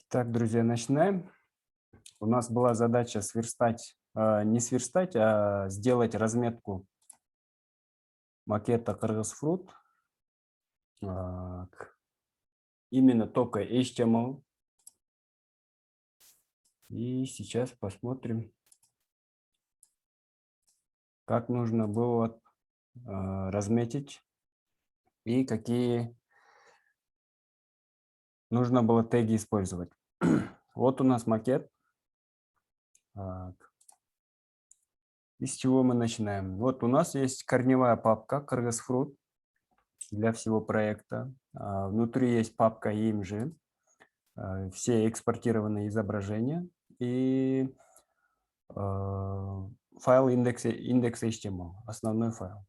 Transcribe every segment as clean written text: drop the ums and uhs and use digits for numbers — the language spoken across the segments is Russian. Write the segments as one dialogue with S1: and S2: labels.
S1: Так, друзья, начинаем. У нас была задача сверстать, не сверстать, а сделать разметку макета Кыргызфрут. Именно только HTML. И сейчас посмотрим, как нужно было разметить и какие нужно было теги использовать. Вот у нас макет. Из чего мы начинаем? Вот у нас есть корневая папка Кыргызфрут для всего проекта. Внутри есть папка img, все экспортированные изображения и файл index.html, основной файл.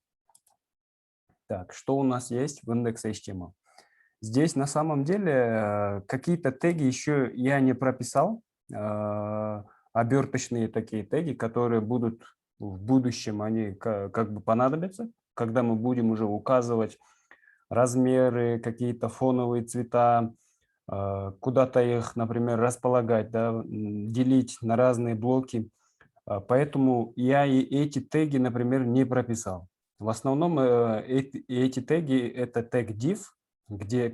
S1: Так, что у нас есть в index.html? Здесь на самом деле какие-то теги еще я не прописал, оберточные такие теги, которые будут в будущем, они как бы понадобятся, когда мы будем уже указывать размеры, какие-то фоновые цвета, куда-то их, например, располагать, да, делить на разные блоки. Поэтому я и эти теги, например, не прописал. В основном эти теги – это тег div,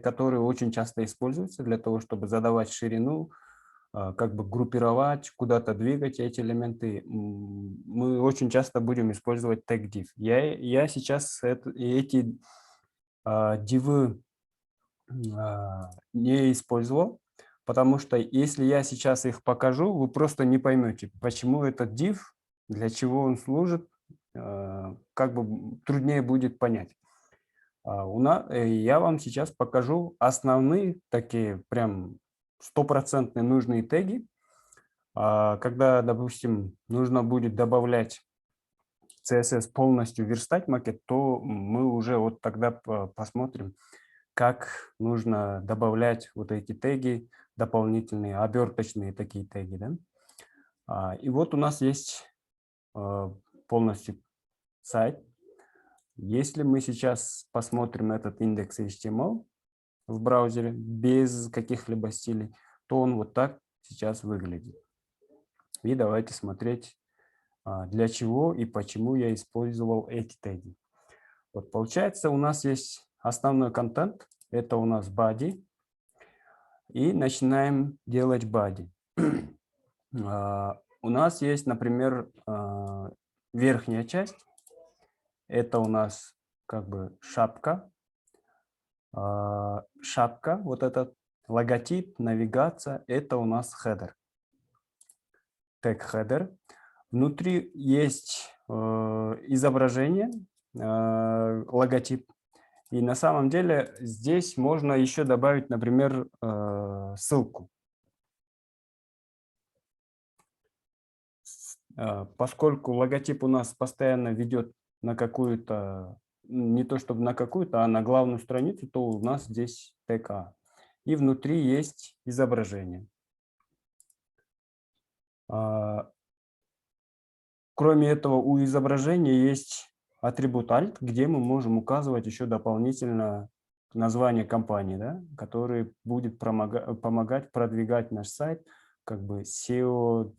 S1: который очень часто используется для того, чтобы задавать ширину, как бы группировать, куда-то двигать эти элементы. Мы очень часто будем использовать тег div. Я сейчас эти дивы не использовал, потому что если я сейчас их покажу, вы просто не поймете, почему этот div, для чего он служит, как бы труднее будет понять. Я вам сейчас покажу основные такие прям стопроцентные нужные теги. Когда, допустим, нужно будет добавлять CSS полностью верстать макет, то мы уже вот тогда посмотрим, как нужно добавлять вот эти теги, дополнительные, оберточные такие теги. Да? И вот у нас есть полностью сайт. Если мы сейчас посмотрим этот индекс HTML в браузере без каких-либо стилей, то он вот так сейчас выглядит. И давайте смотреть, для чего и почему я использовал эти теги. Вот получается, у нас есть основной контент, это у нас body. И начинаем делать body. У нас есть, например, верхняя часть. Это у нас как бы шапка. Шапка, вот этот логотип, навигация, это у нас header. Тег header. Внутри есть изображение, логотип. И на самом деле здесь можно еще добавить, например, ссылку. Поскольку логотип у нас постоянно ведет на какую-то, не то чтобы на какую-то, а на главную страницу, то у нас здесь тег А. И внутри есть изображение. Кроме этого, у изображения есть атрибут alt, где мы можем указывать еще дополнительно название компании, да, который будет помогать продвигать наш сайт, как бы SEO,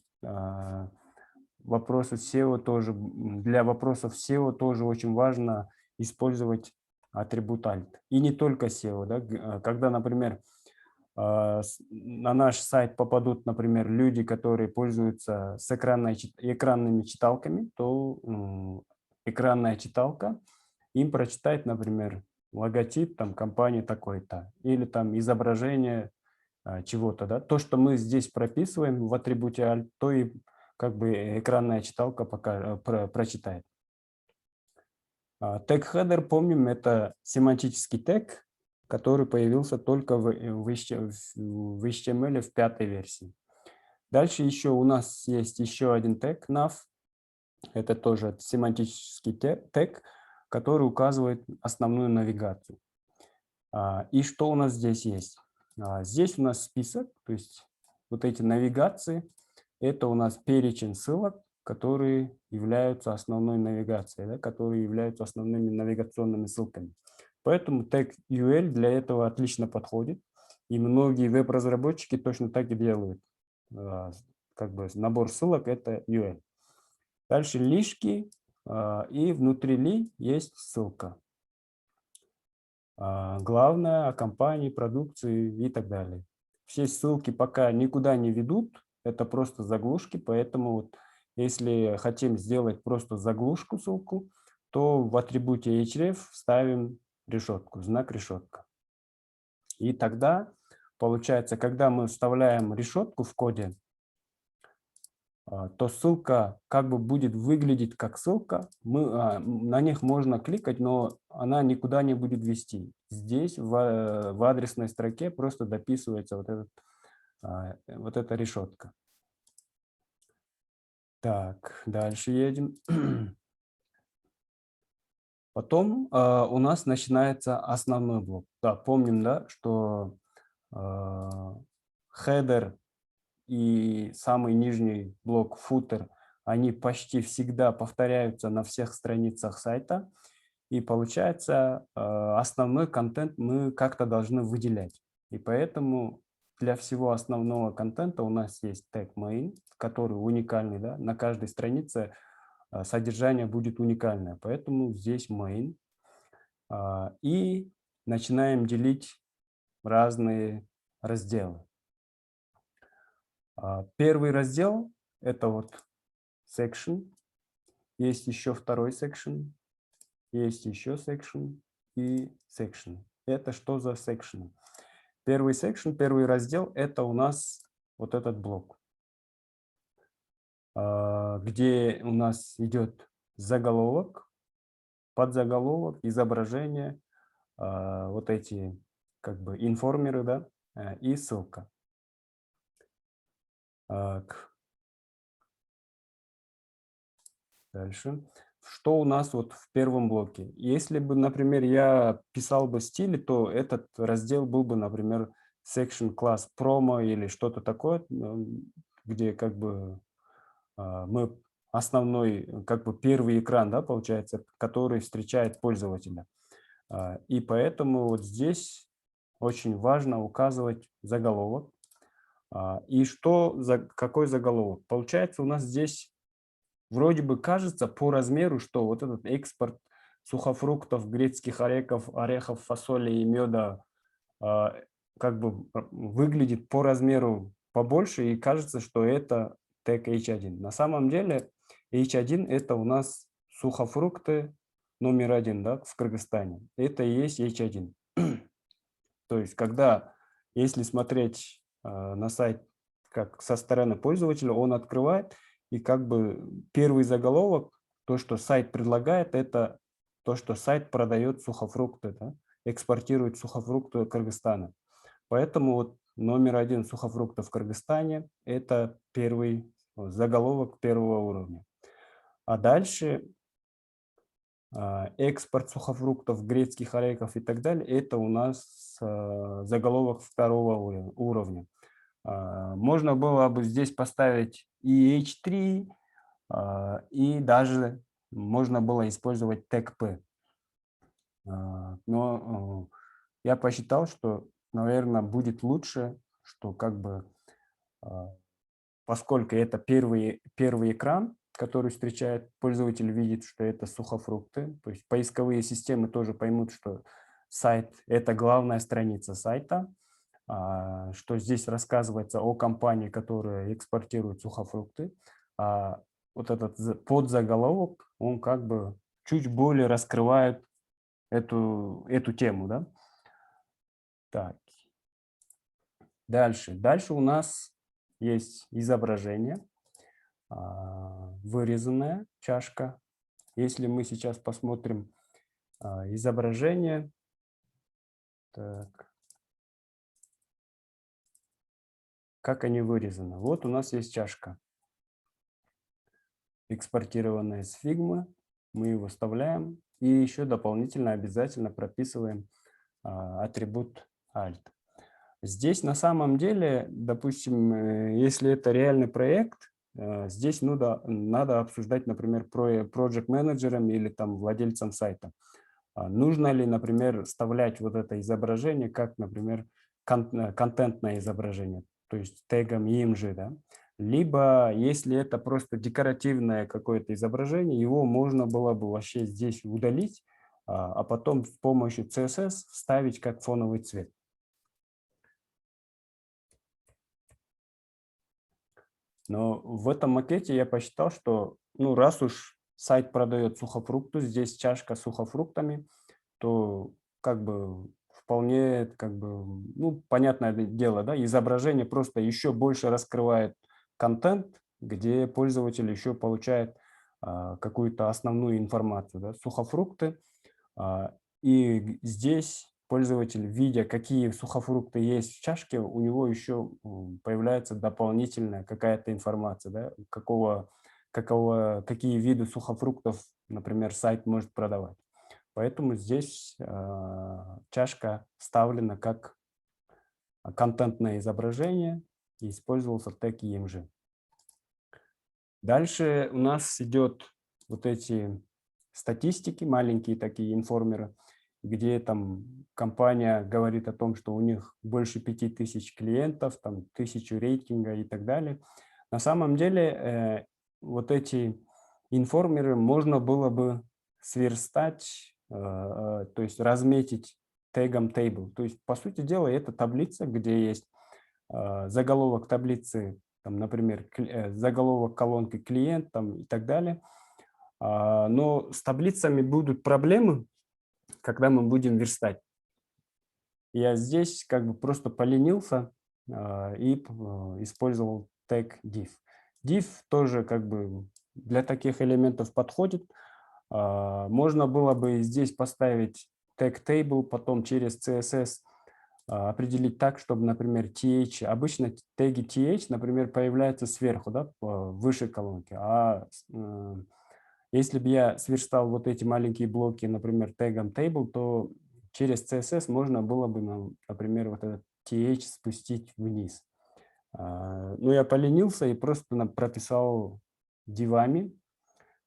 S1: вопросы SEO тоже, для вопросов SEO тоже очень важно использовать атрибут alt. И не только SEO, да, когда, например, на наш сайт попадут, например, люди, которые пользуются с экранными читалками, то экранная читалка им прочитает, например, логотип там, компании такой-то или там изображение чего-то. Да? То, что мы здесь прописываем в атрибуте alt, то и как бы экранная читалка прочитает. Тег header, помним, это семантический тег, который появился только в HTML в 5-й версии. Дальше еще у нас есть еще один тег nav. Это тоже семантический тег, который указывает основную навигацию. И что у нас здесь есть? Здесь у нас список, то есть вот эти навигации. Это у нас перечень ссылок, которые являются основной навигацией, да, которые являются основными навигационными ссылками. Поэтому тег UL для этого отлично подходит. И многие веб-разработчики точно так и делают. Как бы набор ссылок – это UL. Дальше лишки, и внутри ли есть ссылка. Главное о компании, продукции и так далее. Все ссылки пока никуда не ведут, это просто заглушки, поэтому вот если хотим сделать просто заглушку ссылку, то в атрибуте href ставим решетку, знак решетка. И тогда получается, когда мы вставляем решетку в коде, то ссылка как бы будет выглядеть как ссылка. На них можно кликать, но она никуда не будет вести. Здесь в адресной строке просто дописывается вот эта решетка. Так, дальше едем. Потом у нас начинается основной блок. Да, помним, да, что header и самый нижний блок footer, они почти всегда повторяются на всех страницах сайта. И получается, основной контент мы как-то должны выделять. И поэтому для всего основного контента у нас есть тег main, который уникальный. Да? На каждой странице содержание будет уникальное. Поэтому здесь main. И начинаем делить разные разделы. Первый раздел – это вот section. Есть еще второй section. Есть еще section и section. Это что за section? Первый section, первый раздел – это у нас вот этот блок, где у нас идет заголовок, подзаголовок, изображение, вот эти как бы информеры, да, и ссылка. Так. Дальше. Что у нас вот в первом блоке? Если бы, например, я писал бы стили, то этот раздел был бы, например, section class promo или что-то такое, где как бы мы основной, как бы первый экран, да, получается, который встречает пользователя. И поэтому вот здесь очень важно указывать заголовок. И какой заголовок? Получается, у нас здесь вроде бы кажется по размеру, что вот этот экспорт сухофруктов, грецких орехов, фасоли и меда как бы выглядит по размеру побольше, и кажется, что это тег H1. На самом деле H1 это у нас сухофрукты номер 1, да, в Кыргызстане. Это и есть H1. То есть, если смотреть на сайт как со стороны пользователя, он открывает, и как бы первый заголовок, то, что сайт предлагает, это то, что сайт продает сухофрукты, да, экспортирует сухофрукты Кыргызстана. Поэтому вот номер 1 сухофруктов в Кыргызстане – это первый заголовок первого уровня. А дальше экспорт сухофруктов, грецких орехов и так далее – это у нас заголовок второго уровня. Можно было бы здесь поставить и H3, и даже можно было использовать тег P. Но я посчитал, что, наверное, будет лучше, что как бы, поскольку это первый экран, который встречает, пользователь видит, что это сухофрукты, то есть поисковые системы тоже поймут, что сайт – это главная страница сайта, что здесь рассказывается о компании, которая экспортирует сухофрукты. Вот этот подзаголовок, он как бы чуть более раскрывает эту тему. Да? Так. Дальше у нас есть изображение, вырезанная чашка. Если мы сейчас посмотрим изображение, так, как они вырезаны. Вот у нас есть чашка, экспортированная с Figma. Мы его вставляем и еще дополнительно обязательно прописываем атрибут Alt. Здесь на самом деле, допустим, если это реальный проект, здесь надо обсуждать, например, проект-менеджером или там владельцем сайта. Нужно ли, например, вставлять вот это изображение, как, например, контентное изображение, то есть тегом img, да? Либо, если это просто декоративное какое-то изображение, его можно было бы вообще здесь удалить, а потом с помощью CSS вставить как фоновый цвет. Но в этом макете я посчитал, что раз уж сайт продает сухофрукты, здесь чашка с сухофруктами, то как бы вполне, понятное дело, да, изображение просто еще больше раскрывает контент, где пользователь еще получает какую-то основную информацию, да, сухофрукты. И здесь пользователь, видя, какие сухофрукты есть в чашке, у него еще появляется дополнительная какая-то информация, да, какие виды сухофруктов, например, сайт может продавать. Поэтому здесь чашка вставлена как контентное изображение и использовался тег img. Дальше у нас идет вот эти статистики, маленькие такие информеры, где там компания говорит о том, что у них больше 5000 клиентов, там 1000 рейтинга и так далее. На самом деле вот эти информеры можно было бы сверстать, то есть разметить тегом table. То есть, по сути дела, это таблица, где есть заголовок таблицы, там, например, заголовок колонки клиент там, и так далее. Но с таблицами будут проблемы, когда мы будем верстать. Я здесь как бы просто поленился и использовал тег div. Div тоже как бы для таких элементов подходит. Можно было бы здесь поставить тег table, потом через CSS определить так, чтобы, например, th, обычно теги th, например, появляются сверху, да, выше колонки. Если бы я сверстал вот эти маленькие блоки, например, тегом table, то через CSS можно было бы, например, вот этот th спустить вниз. Но я поленился и просто прописал дивами.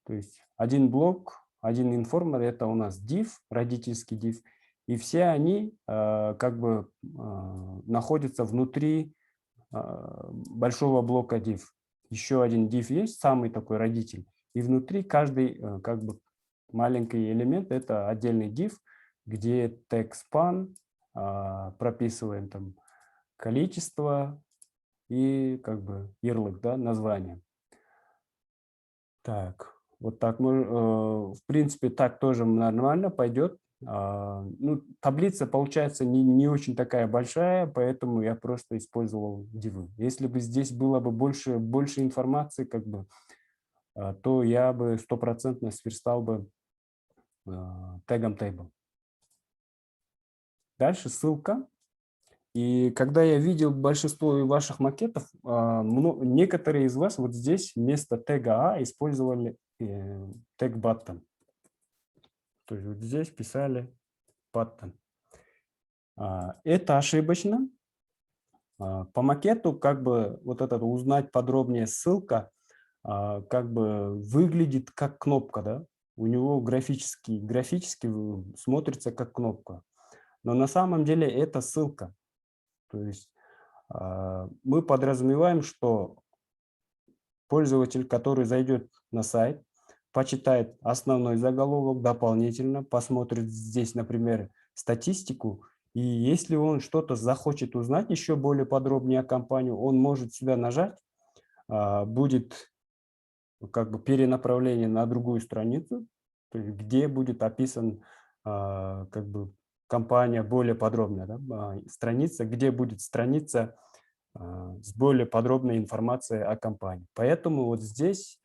S1: То есть один блок, один информер – это у нас div, родительский div, и все они как бы находятся внутри большого блока div. Еще один div есть, самый такой родитель, и внутри каждый как бы маленький элемент – это отдельный div, где тег span прописываем там количество и как бы ярлык, да, название. Так, вот так мы, в принципе, так тоже нормально пойдет. Таблица получается не очень такая большая, поэтому я просто использовал дивы. Если бы здесь было бы больше информации, как бы, то я бы 100% сверстал бы тегом table. Дальше ссылка. И когда я видел большинство ваших макетов, некоторые из вас вот здесь вместо тега А использовали тег button. То есть вот здесь писали button. Это ошибочно. По макету как бы вот это узнать подробнее ссылка как бы выглядит как кнопка, да? У него графически смотрится как кнопка. Но на самом деле это ссылка. То есть мы подразумеваем, что пользователь, который зайдет на сайт, почитает основной заголовок дополнительно, посмотрит здесь, например, статистику, и если он что-то захочет узнать еще более подробнее о компании, он может сюда нажать, будет как бы перенаправление на другую страницу, где будет описан как бы компания более подробно, да? Страница, где будет страница с более подробной информацией о компании. Поэтому вот здесь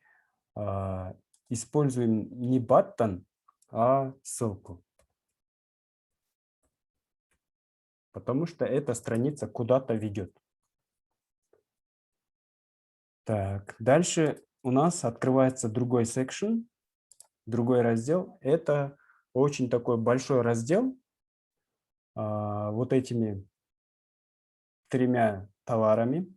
S1: используем не button, а ссылку. Потому что эта страница куда-то ведет. Так, дальше у нас открывается другой section, другой раздел. Это очень такой большой раздел вот этими 3 товарами,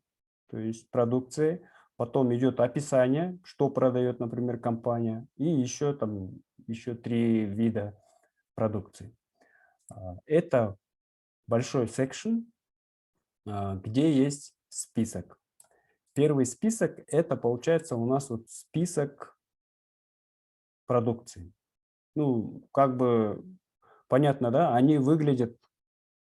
S1: то есть продукцией. потом идет описание, что продает, например, компания, и еще 3 вида продукции. Это большой section, где есть список. Первый список – это, получается, у нас вот список продукции. Ну, как бы понятно, да? Они выглядят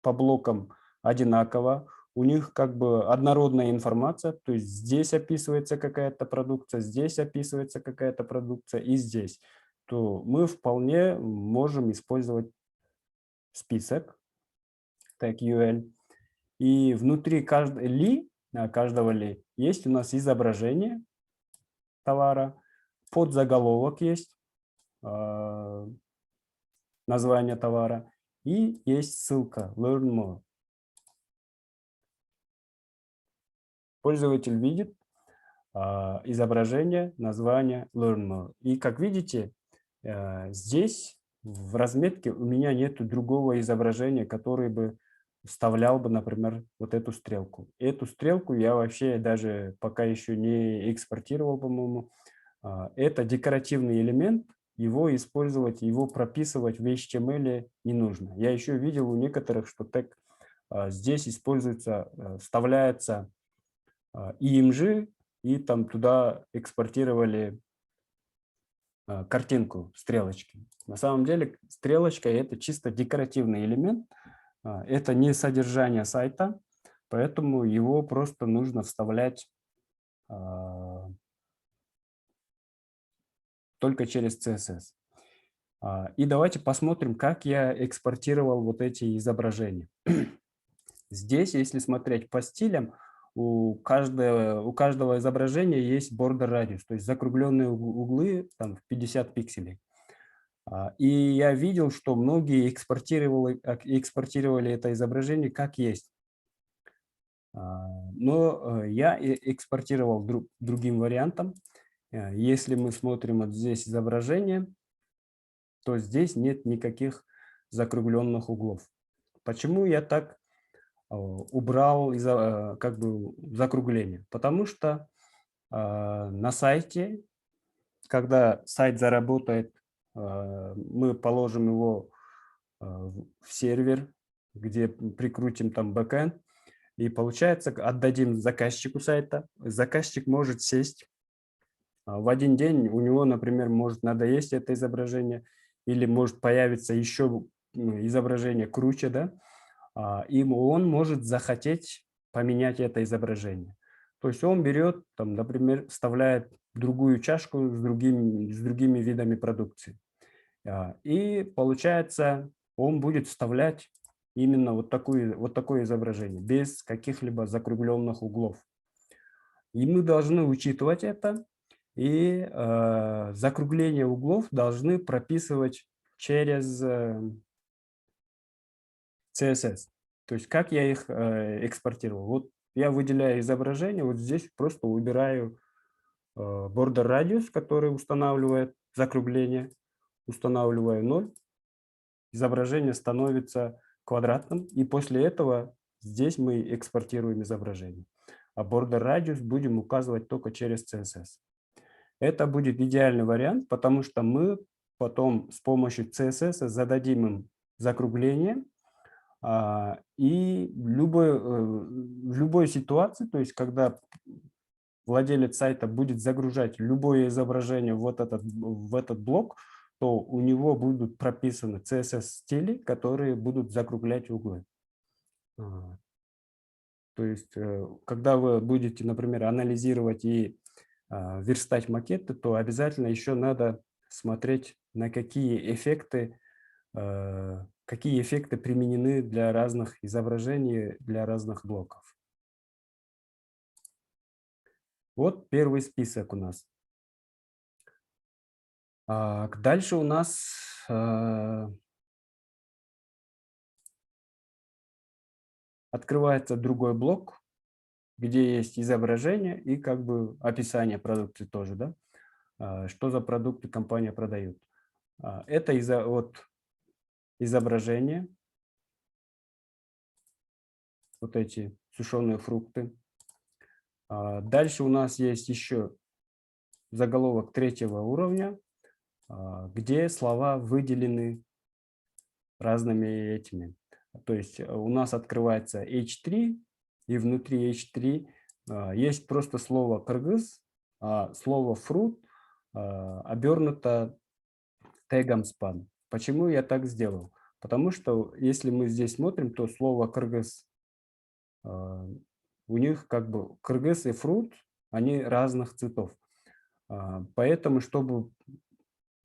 S1: по блокам одинаково, у них как бы однородная информация, то есть здесь описывается какая-то продукция, здесь описывается какая-то продукция и здесь. То мы вполне можем использовать список tag UL. И внутри каждого ли есть у нас изображение товара, подзаголовок есть, название товара, и есть ссылка Learn More. Пользователь видит изображение, название Learn More. И как видите, здесь в разметке у меня нет другого изображения, которое бы вставлял бы, например, вот эту стрелку. Эту стрелку я вообще даже пока еще не экспортировал, по-моему. Это декоративный элемент, его использовать, его прописывать в HTML не нужно. Я еще видел у некоторых, что тег здесь используется, вставляется img, и там туда экспортировали картинку стрелочки. На самом деле стрелочка – это чисто декоративный элемент, это не содержание сайта, поэтому его просто нужно вставлять только через CSS. И давайте посмотрим, как я экспортировал вот эти изображения. Здесь, если смотреть по стилям, у каждого изображения есть border radius, то есть закругленные углы там, в 50 пикселей. И я видел, что многие экспортировали это изображение как есть. Но я экспортировал другим вариантом. Если мы смотрим вот здесь изображение, то здесь нет никаких закругленных углов. Почему я так убрал как бы закругление? Потому что на сайте, когда сайт заработает, мы положим его в сервер, где прикрутим там бэкэнд, и получается, отдадим заказчику сайта. Заказчик может сесть в один день, у него, например, может надоесть это изображение, или может появиться еще изображение круче, да, и он может захотеть поменять это изображение. То есть он берет, там, например, вставляет другую чашку с другими видами продукции. И получается, он будет вставлять именно вот такое изображение, без каких-либо закругленных углов. И мы должны учитывать это, и закругление углов должны прописывать через CSS. То есть как я их экспортировал. Вот я выделяю изображение, вот здесь просто убираю border radius, который устанавливает закругление, устанавливаю 0, изображение становится квадратным, и после этого здесь мы экспортируем изображение. А border radius будем указывать только через CSS. Это будет идеальный вариант, потому что мы потом с помощью CSS зададим им закругление, и в любой ситуации, то есть когда владелец сайта будет загружать любое изображение в этот блок, то у него будут прописаны CSS-стили, которые будут закруглять углы. То есть, когда вы будете, например, анализировать и верстать макеты, то обязательно еще надо смотреть, на какие эффекты применены для разных изображений, для разных блоков. Вот первый список у нас. Дальше у нас открывается другой блок, где есть изображение и как бы описание продукции тоже, да? Что за продукты компания продает. Это изображение, вот эти сушеные фрукты. Дальше у нас есть еще заголовок третьего уровня, где слова выделены разными этими. То есть у нас открывается H3, и внутри H3 есть просто слово «кыргыз», а слово «фрут» обернуто тегом spam. Почему я так сделал? Потому что если мы здесь смотрим, то слово «кыргыз», у них как бы «кыргыз» и «фрут», они разных цветов. Поэтому, чтобы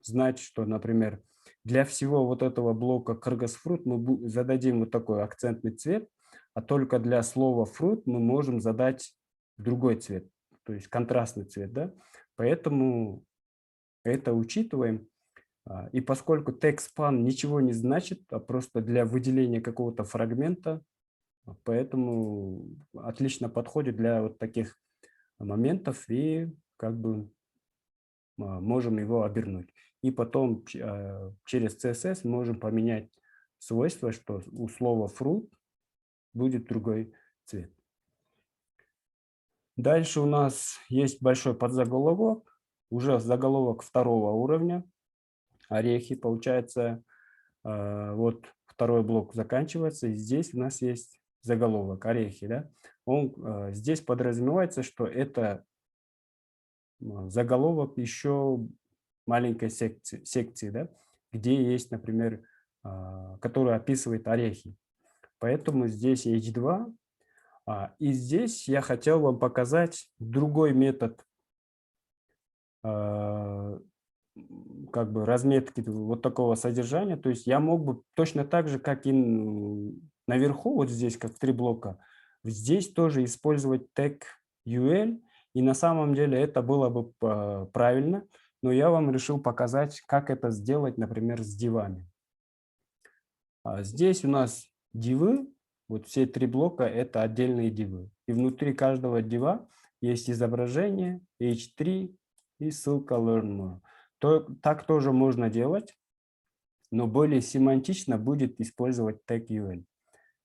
S1: знать, что, например, для всего вот этого блока «кыргыз-фрут» мы зададим вот такой акцентный цвет, а только для слова «фрут» мы можем задать другой цвет, то есть контрастный цвет. Да? Поэтому это учитываем. И поскольку text-span ничего не значит, а просто для выделения какого-то фрагмента, поэтому отлично подходит для вот таких моментов и как бы можем его обернуть. И потом через CSS можем поменять свойство, что у слова fruit будет другой цвет. Дальше у нас есть большой подзаголовок, уже заголовок второго уровня, орехи. Получается, вот второй блок заканчивается, и здесь у нас есть заголовок орехи. Да? Здесь подразумевается, что это заголовок еще маленькой секции, да, где есть, например, который описывает орехи. Поэтому здесь H2. И здесь я хотел вам показать другой метод как бы разметки вот такого содержания. То есть я мог бы точно так же, как и наверху, вот здесь, как 3 блока, здесь тоже использовать тег UL. И на самом деле это было бы правильно, но я вам решил показать, как это сделать, например, с дивами. Здесь у нас дивы, вот все 3 блока – это отдельные дивы. И внутри каждого дива есть изображение, H3 и ссылка Learn More. Так тоже можно делать, но более семантично будет использовать тег UL.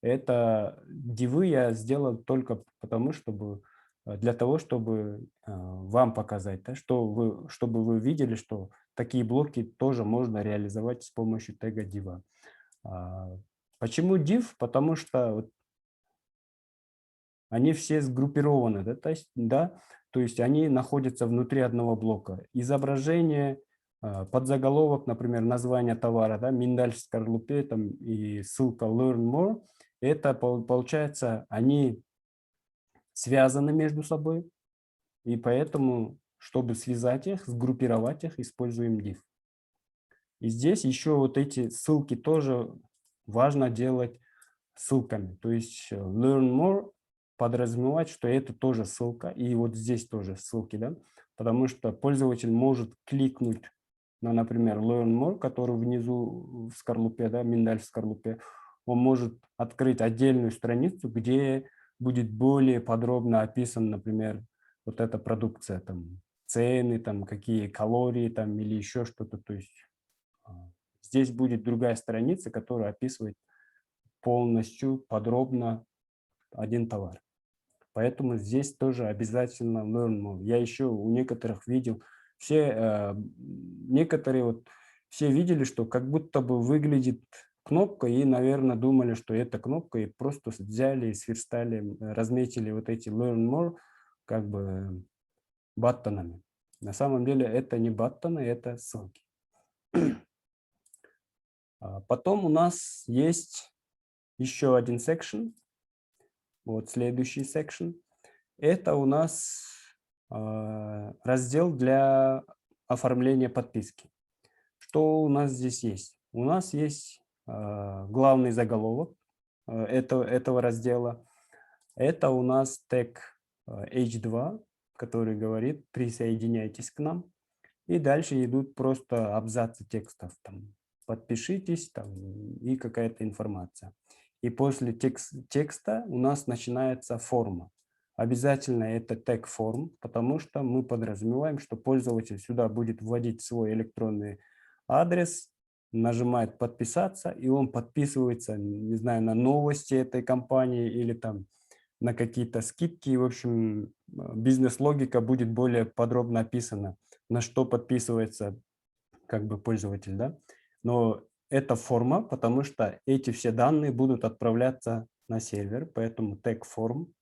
S1: Это дивы я сделал только потому, чтобы для того, чтобы вам показать, да, чтобы вы видели, что такие блоки тоже можно реализовать с помощью тега дива. Почему div? Потому что вот они все сгруппированы, то есть они находятся внутри одного блока. Изображение, подзаголовок, например, название товара, да, миндаль в скорлупе там, и ссылка Learn More, это получается, они связаны между собой, и поэтому, чтобы связать их, сгруппировать их, используем div. И здесь еще вот эти ссылки тоже важно делать ссылками. То есть Learn More подразумевает, что это тоже ссылка, и вот здесь тоже ссылки, да, потому что пользователь может кликнуть на, например, Learn More, который внизу в скорлупе, да, миндаль в скорлупе, он может открыть отдельную страницу, где будет более подробно описан, например, вот эта продукция, там, цены, там, какие калории, там, или еще что-то. То есть здесь будет другая страница, которая описывает полностью, подробно один товар. Поэтому здесь тоже обязательно Learn More. Я еще у некоторых видел, некоторые вот все видели, что как будто бы выглядит кнопка, и, наверное, думали, что это кнопка, и просто взяли и сверстали, разметили вот эти Learn More как бы баттонами. На самом деле это не баттоны, это ссылки. Потом у нас есть еще один section. Вот следующий section. Это у нас раздел для оформления подписки. Что у нас здесь есть? У нас есть главный заголовок этого раздела. Это у нас тег H2, который говорит «Присоединяйтесь к нам». И дальше идут просто абзацы текстов. Там, подпишитесь там, и какая-то информация. И после текста у нас начинается форма. Обязательно это тег форм, потому что мы подразумеваем, что пользователь сюда будет вводить свой электронный адрес, нажимает подписаться, и он подписывается, не знаю, на новости этой компании или там на какие-то скидки. В общем, бизнес-логика будет более подробно описана, на что подписывается как бы пользователь, да. Но это форма, потому что эти все данные будут отправляться на сервер, поэтому тег form.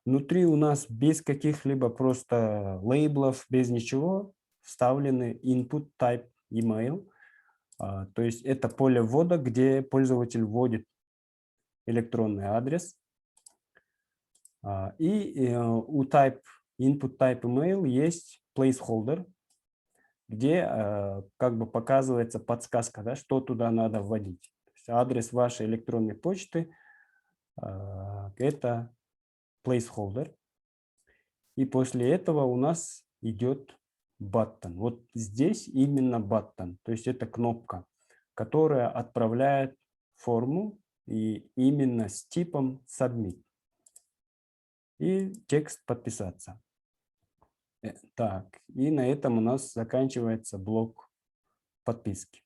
S1: Внутри у нас без каких-либо просто лейблов, без ничего вставлены input type email. То есть это поле ввода, где пользователь вводит электронный адрес. И у input type email есть placeholder, где как бы показывается подсказка, да, что туда надо вводить. То есть адрес вашей электронной почты это placeholder. И после этого у нас идет button. Вот здесь именно button, то есть это кнопка, которая отправляет форму и именно с типом submit. И текст подписаться. Так, и на этом у нас заканчивается блок подписки.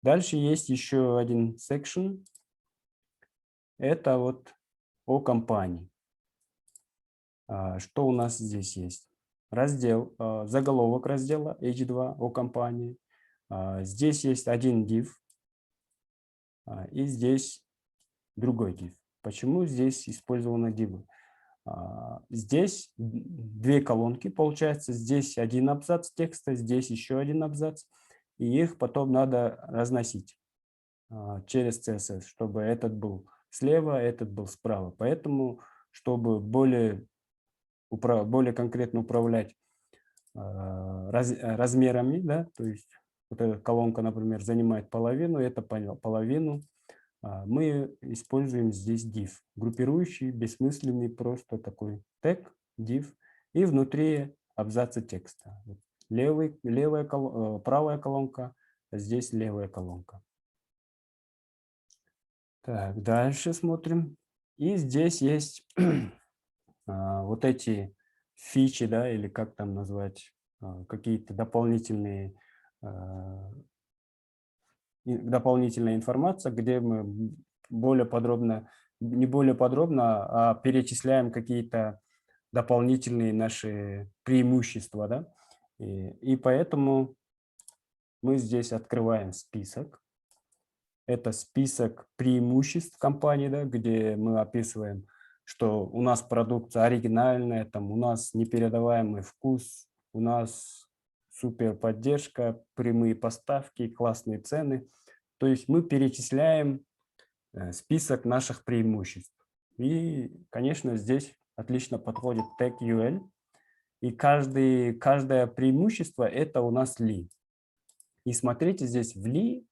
S1: Дальше есть еще один section. Это вот о компании. Что у нас здесь есть? Раздел, заголовок раздела H2 о компании. Здесь есть один div, и здесь другой div. Почему здесь использованы дивы? Здесь две колонки, получается. Здесь один абзац текста, здесь еще один абзац. И их потом надо разносить через CSS, чтобы этот был слева, этот был справа. Поэтому, чтобы более конкретно управлять размерами, да, то есть вот эта колонка, например, занимает половину, это половину, мы используем здесь div, группирующий, бессмысленный просто такой тег, div, и внутри абзаца текста. Правая колонка, а здесь левая колонка. Так, дальше смотрим. И здесь есть вот эти фичи, да, или как там назвать, какие-то дополнительная информация, где мы более подробно, не более подробно, а перечисляем какие-то дополнительные наши преимущества, да. И поэтому мы здесь открываем список. Это список преимуществ компании, да, где мы описываем, что у нас продукция оригинальная, там, у нас непередаваемый вкус, у нас супер поддержка, прямые поставки, классные цены. То есть мы перечисляем список наших преимуществ. И, конечно, здесь отлично подходит тег UL. И каждое преимущество – это у нас ли. И смотрите, здесь в ли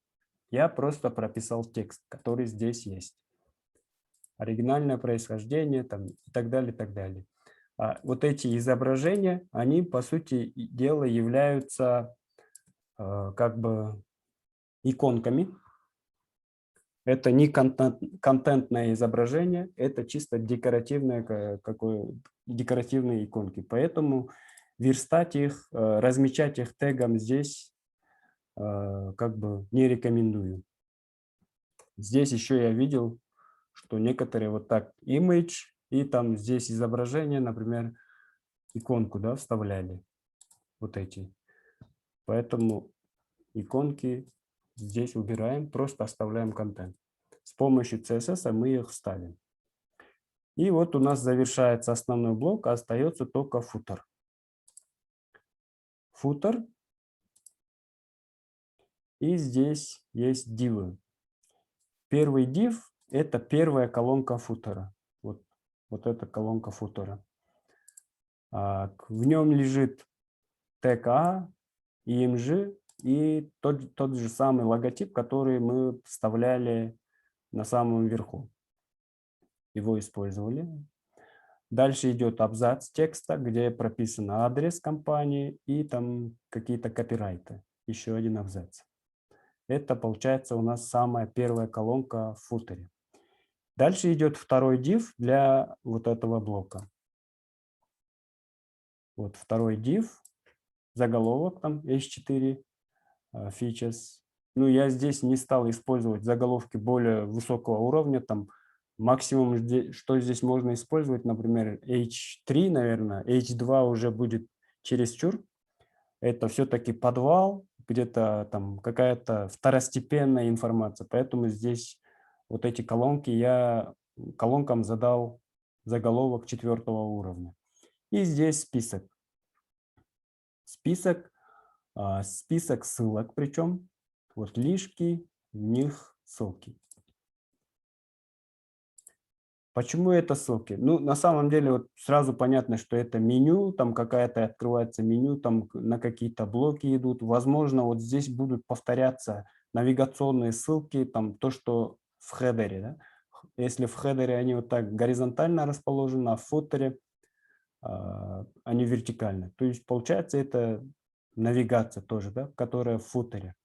S1: я просто прописал текст, который здесь есть. Оригинальное происхождение там, и так далее, и так далее. Вот эти изображения, они, по сути дела, являются как бы иконками. Это не контентное изображение, это чисто декоративные иконки. Поэтому верстать их, размечать их тегом здесь как бы не рекомендую. Здесь еще я видел, что некоторые вот так image, и там здесь изображение, например, иконку, да, вставляли. Вот эти. Поэтому иконки здесь убираем, просто оставляем контент. С помощью CSS мы их вставим. И вот у нас завершается основной блок, а остается только footer. Footer. И здесь есть divы. Первый div – это первая колонка футера. Вот эта колонка футера. В нем лежит тег A, img и тот же самый логотип, который мы вставляли на самом верху. Его использовали. Дальше идет абзац текста, где прописан адрес компании и там какие-то копирайты. Еще один абзац. Это получается у нас самая первая колонка в футере. Дальше идет второй div для вот этого блока. Вот второй div, заголовок там H4, features. Ну, я здесь не стал использовать заголовки более высокого уровня, там максимум, что здесь можно использовать, например, H3, наверное, H2 уже будет чересчур. Это все-таки подвал, где-то там какая-то второстепенная информация. Поэтому здесь вот эти колонки я колонкам задал заголовок 4-го уровня. И здесь список. Список ссылок, причем вот лишки, в них ссылки. Почему это ссылки? Ну, на самом деле, вот сразу понятно, что это меню, там какая-то открывается меню, там на какие-то блоки идут. Возможно, вот здесь будут повторяться навигационные ссылки, там то, что в хедере. Да? Если в хедере они вот так горизонтально расположены, а в футере они вертикально. То есть, получается, это навигация тоже, да, которая в футере.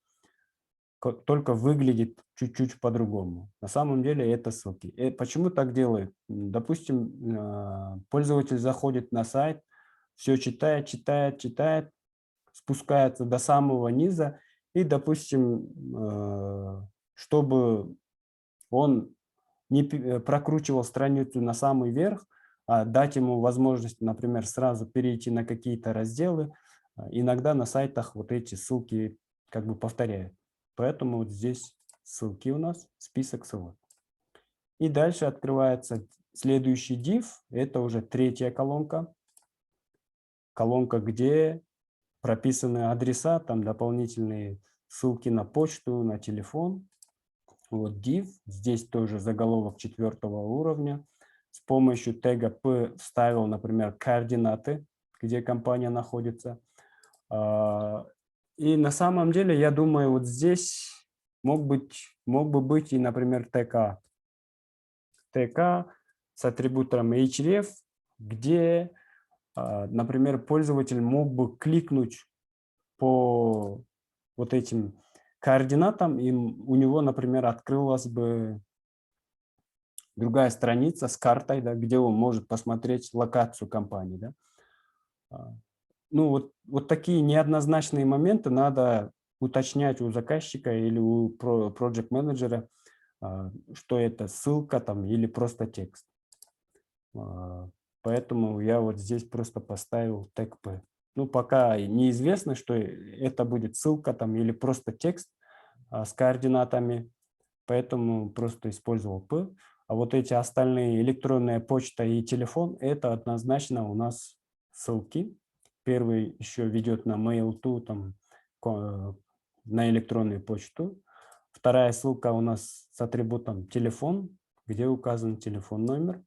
S1: Только выглядит чуть-чуть по-другому. На самом деле это ссылки. И почему так делают? Допустим, пользователь заходит на сайт, все читает, читает, читает, спускается до самого низа, и, допустим, чтобы он не прокручивал страницу на самый верх, а дать ему возможность, например, сразу перейти на какие-то разделы, иногда на сайтах вот эти ссылки как бы повторяют. Поэтому вот здесь ссылки у нас, список ссылок. И дальше открывается следующий div, это уже третья колонка. Колонка, где прописаны адреса, там дополнительные ссылки на почту, на телефон. Вот div, здесь тоже заголовок 4-го уровня. С помощью тега p вставил, например, координаты, где компания находится. И на самом деле, я думаю, вот здесь мог бы быть и, например, ТК. ТК с атрибутом href, где, например, пользователь мог бы кликнуть по вот этим координатам, и у него, например, открылась бы другая страница с картой, да, где он может посмотреть локацию компании. Да. Ну, вот такие неоднозначные моменты надо уточнять у заказчика или у проект-менеджера, что это ссылка там или просто текст. Поэтому я вот здесь просто поставил тег P. Ну, пока неизвестно, что это будет ссылка там или просто текст с координатами, поэтому просто использовал P. А вот эти остальные, электронная почта и телефон, это однозначно у нас ссылки. Первый еще ведет на mail.to, там, на электронную почту. Вторая ссылка у нас с атрибутом телефон, где указан телефон номер.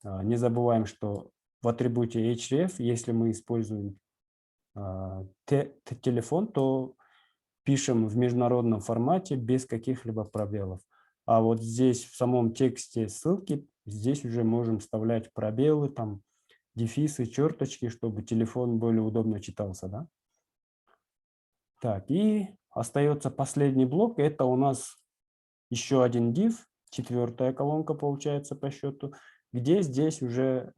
S1: Не забываем, что в атрибуте href, если мы используем телефон, то пишем в международном формате без каких-либо пробелов. А вот здесь в самом тексте ссылки, здесь уже можем вставлять пробелы, там, дефисы, черточки, чтобы телефон более удобно читался. Да? Так, и остается последний блок. Это у нас еще один div, 4-я колонка получается по счету, где здесь уже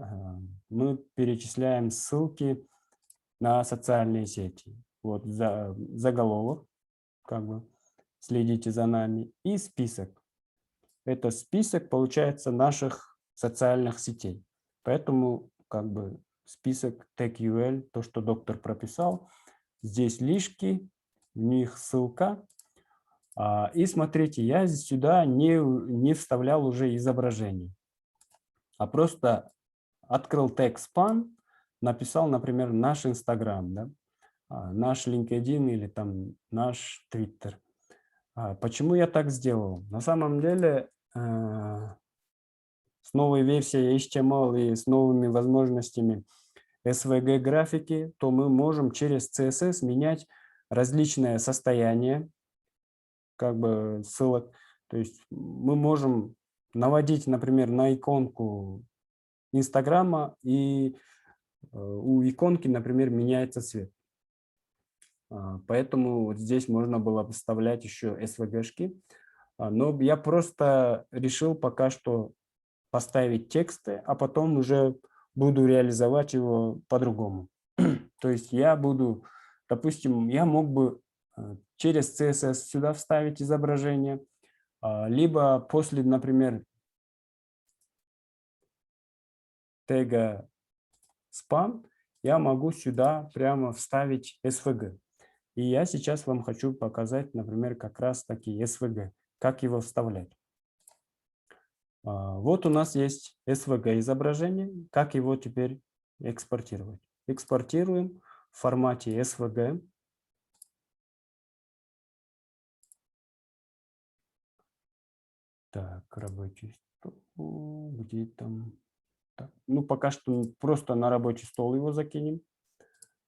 S1: мы перечисляем ссылки на социальные сети. Вот заголовок, как бы следите за нами, и список. Это список, получается, наших социальных сетей. Поэтому как бы список TagUL, то, что доктор прописал, здесь лишки, в них ссылка. И смотрите, я сюда не вставлял уже изображение, а просто открыл тег span, написал, например, наш Инстаграм, да? Наш LinkedIn или там наш Twitter. Почему я так сделал? На самом деле, с новой версией HTML и с новыми возможностями SVG-графики, то мы можем через CSS менять различное состояние как бы ссылок. То есть мы можем наводить, например, на иконку Инстаграма, и у иконки, например, меняется цвет. Поэтому вот здесь можно было вставлять еще SVG-шки. Но я просто решил пока что поставить тексты, а потом уже буду реализовать его по-другому. То есть я буду, допустим, я мог бы через CSS сюда вставить изображение, либо после, например, тега spam я могу сюда прямо вставить SVG. И я сейчас вам хочу показать, например, как раз таки SVG, как его вставлять. Вот у нас есть SVG изображение, как его теперь экспортировать. Экспортируем в формате SVG. Так, рабочий стол, где там? Так, ну, пока что просто на рабочий стол его закинем,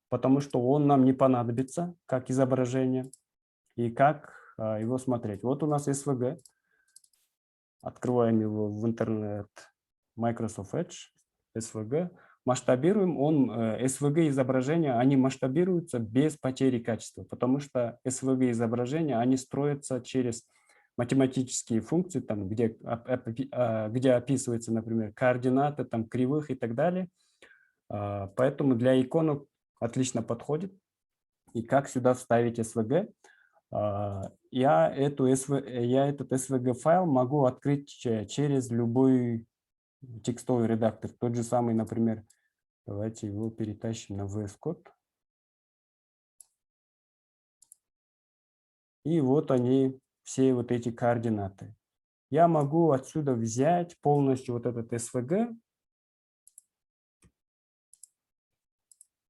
S1: потому что он нам не понадобится как изображение и как его смотреть. Вот у нас SVG. Открываем его в интернет Microsoft Edge, SVG. Масштабируем. SVG изображения, они масштабируются без потери качества, потому что SVG изображения, они строятся через математические функции, там, где описываются, например, координаты там, кривых и так далее. Поэтому для иконок отлично подходит. И как сюда вставить SVG? Я этот SVG файл могу открыть через любой текстовый редактор. Тот же самый, например, давайте его перетащим на VS Code. И вот они, все вот эти координаты. Я могу отсюда взять полностью вот этот SVG.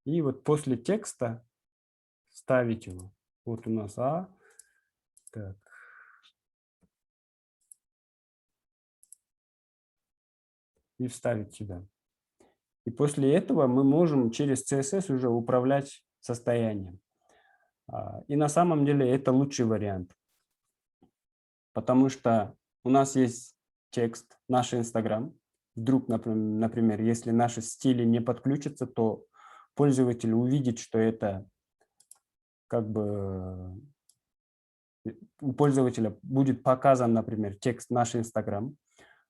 S1: И вот после текста ставить его. Вот у нас А. Так. И вставить сюда. И после этого мы можем через CSS уже управлять состоянием. И на самом деле это лучший вариант. Потому что у нас есть текст, наш Инстаграм. Вдруг, например, если наши стили не подключатся, то пользователь увидит, что это как бы у пользователя будет показан, например, текст наш Инстаграм.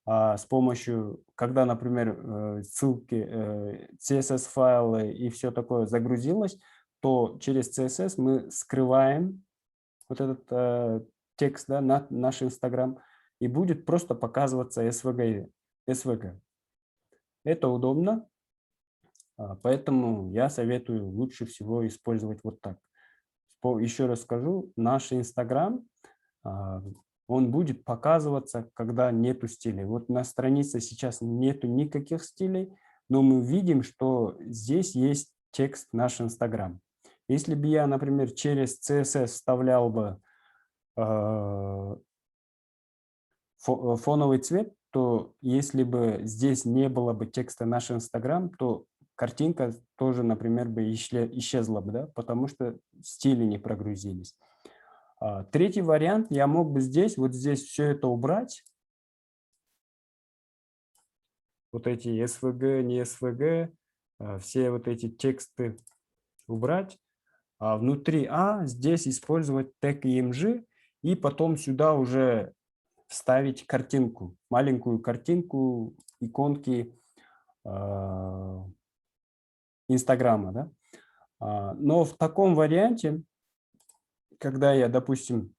S1: С помощью, когда, например, ссылки, CSS-файлы и все такое загрузилось, то через CSS мы скрываем вот этот текст, да, на наш Инстаграм, и будет просто показываться SVG. Это удобно, поэтому я советую лучше всего использовать вот так. Еще раз скажу, наш Инстаграм, он будет показываться, когда нету стилей. Вот на странице сейчас нету никаких стилей, но мы видим, что здесь есть текст наш Инстаграм. Если бы я, например, через CSS вставлял бы фоновый цвет, то если бы здесь не было бы текста наш Инстаграм, то картинка тоже, например, бы исчезла бы, да, потому что стили не прогрузились. Третий вариант, я мог бы здесь, вот здесь все это убрать. Вот эти SVG, не SVG, все вот эти тексты убрать. А внутри здесь использовать тег img и потом сюда уже вставить картинку, маленькую картинку, иконки Инстаграма. Да? Но в таком варианте, когда я, допустим,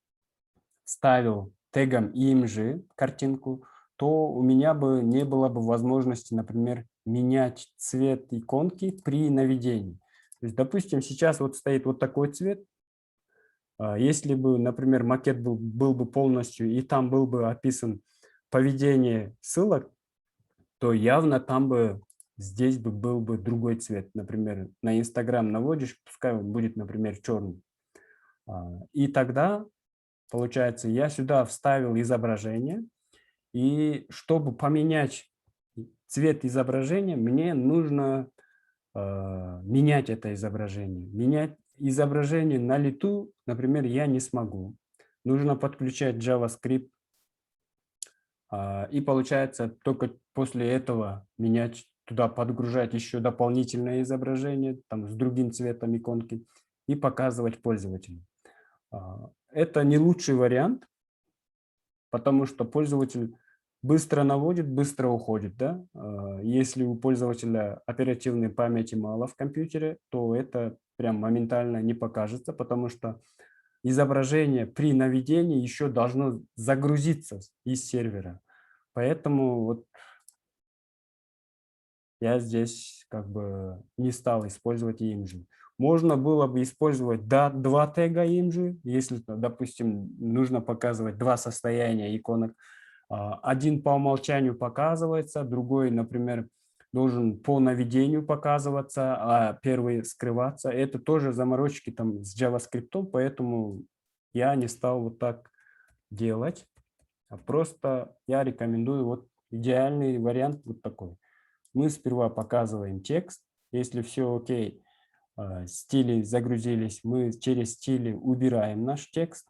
S1: ставил тегом img картинку, то у меня бы не было бы возможности, например, менять цвет иконки при наведении. То есть, допустим, сейчас вот стоит вот такой цвет. Если бы, например, макет был бы полностью, и там был бы описан поведение ссылок, то явно там бы, здесь бы был бы другой цвет. Например, на Инстаграм наводишь, пускай он будет, например, черный. И тогда, получается, я сюда вставил изображение, и чтобы поменять цвет изображения, мне нужно менять это изображение. Менять изображение на лету, например, я не смогу. Нужно подключать JavaScript. И получается, только после этого менять туда, подгружать еще дополнительное изображение там, с другим цветом иконки и показывать пользователю. Это не лучший вариант, потому что пользователь быстро наводит, быстро уходит. Да? Если у пользователя оперативной памяти мало в компьютере, то это прям моментально не покажется, потому что изображение при наведении еще должно загрузиться из сервера. Поэтому вот я здесь как бы не стал использовать img. Можно было бы использовать два тега img, если, допустим, нужно показывать два состояния иконок. Один по умолчанию показывается, другой, например, должен по наведению показываться, а первый скрываться. Это тоже заморочки там с JavaScript, поэтому я не стал вот так делать. Просто я рекомендую вот идеальный вариант вот такой. Мы сперва показываем текст. Если все окей, стили загрузились, мы через стили убираем наш текст,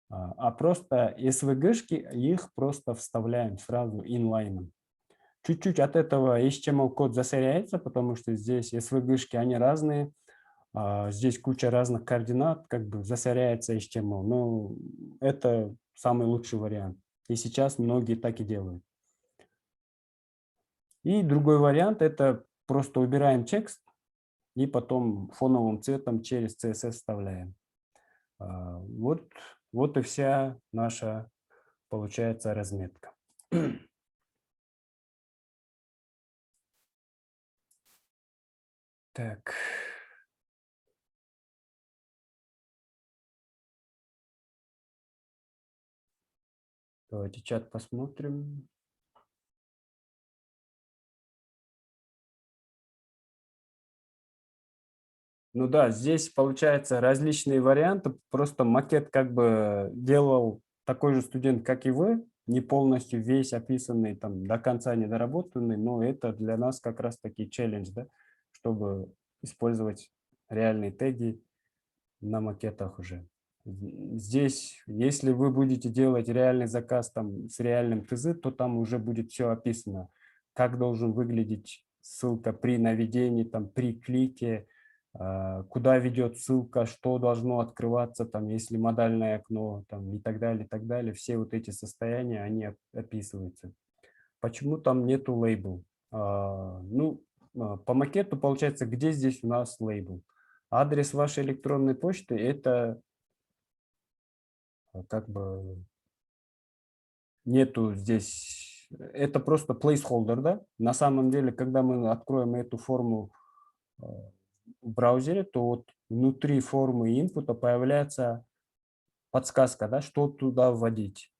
S1: а просто SVG-шки их просто вставляем сразу инлайном. Чуть-чуть от этого HTML-код засоряется, потому что здесь SVG-шки, они разные. Здесь куча разных координат, как бы засоряется HTML. Но это самый лучший вариант. И сейчас многие так и делают. И другой вариант – это просто убираем текст и потом фоновым цветом через CSS вставляем. Вот и вся наша, получается, разметка. Так. Давайте чат посмотрим. Ну да, здесь получается различные варианты. Просто макет как бы делал такой же студент, как и вы, не полностью весь описанный, там до конца недоработанный, но это для нас как раз таки челлендж, да, чтобы использовать реальные теги на макетах уже. Здесь, если вы будете делать реальный заказ там с реальным ТЗ, то там уже будет все описано, как должен выглядеть ссылка при наведении, там, при клике, куда ведет ссылка, что должно открываться, там, если модальное окно, там, и так далее, и так далее. Все вот эти состояния, они описываются. Почему там нету лейбл? Ну, по макету получается, где здесь у нас лейбл? Адрес вашей электронной почты – это как бы нету здесь, это просто placeholder, да? На самом деле, когда мы откроем эту форму в браузере, то вот внутри формы инпута появляется подсказка, да, что туда вводить.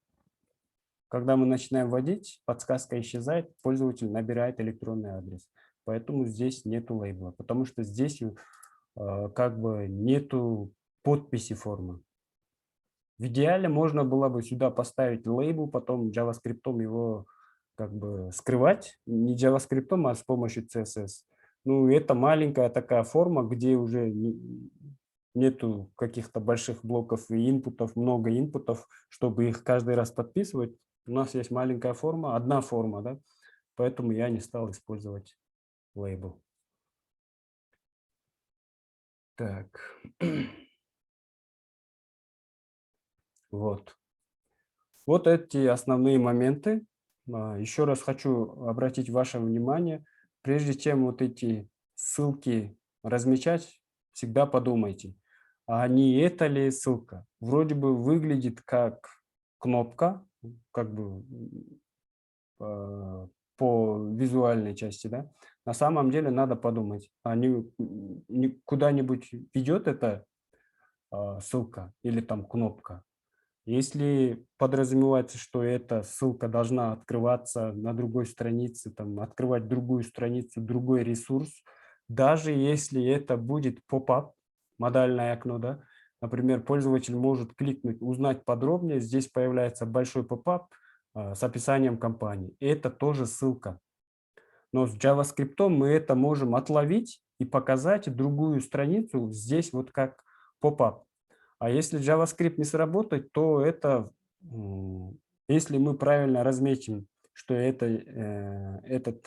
S1: Когда мы начинаем вводить, подсказка исчезает, пользователь набирает электронный адрес. Поэтому здесь нету лейбла, потому что здесь как бы нету подписи формы. В идеале можно было бы сюда поставить лейбл, потом JavaScript его как бы скрывать, не JavaScript, а с помощью CSS. Ну, это маленькая такая форма, где уже нету каких-то больших блоков и инпутов, много инпутов, чтобы их каждый раз подписывать. У нас есть маленькая форма, одна форма, да, поэтому я не стал использовать лейбл. Так. Вот. Вот эти основные моменты. Еще раз хочу обратить ваше внимание, прежде чем вот эти ссылки размечать, всегда подумайте, а не это ли ссылка? Вроде бы выглядит как кнопка, как бы по визуальной части, да? На самом деле надо подумать, а не куда-нибудь ведет эта ссылка или там кнопка? Если подразумевается, что эта ссылка должна открываться на другой странице, там, открывать другую страницу, другой ресурс, даже если это будет поп-ап, модальное окно, да, например, пользователь может кликнуть «Узнать подробнее», здесь появляется большой поп-ап с описанием компании. Это тоже ссылка. Но с JavaScript мы это можем отловить и показать другую страницу здесь вот как поп-ап. А если JavaScript не сработает, то это, если мы правильно разметим, что эту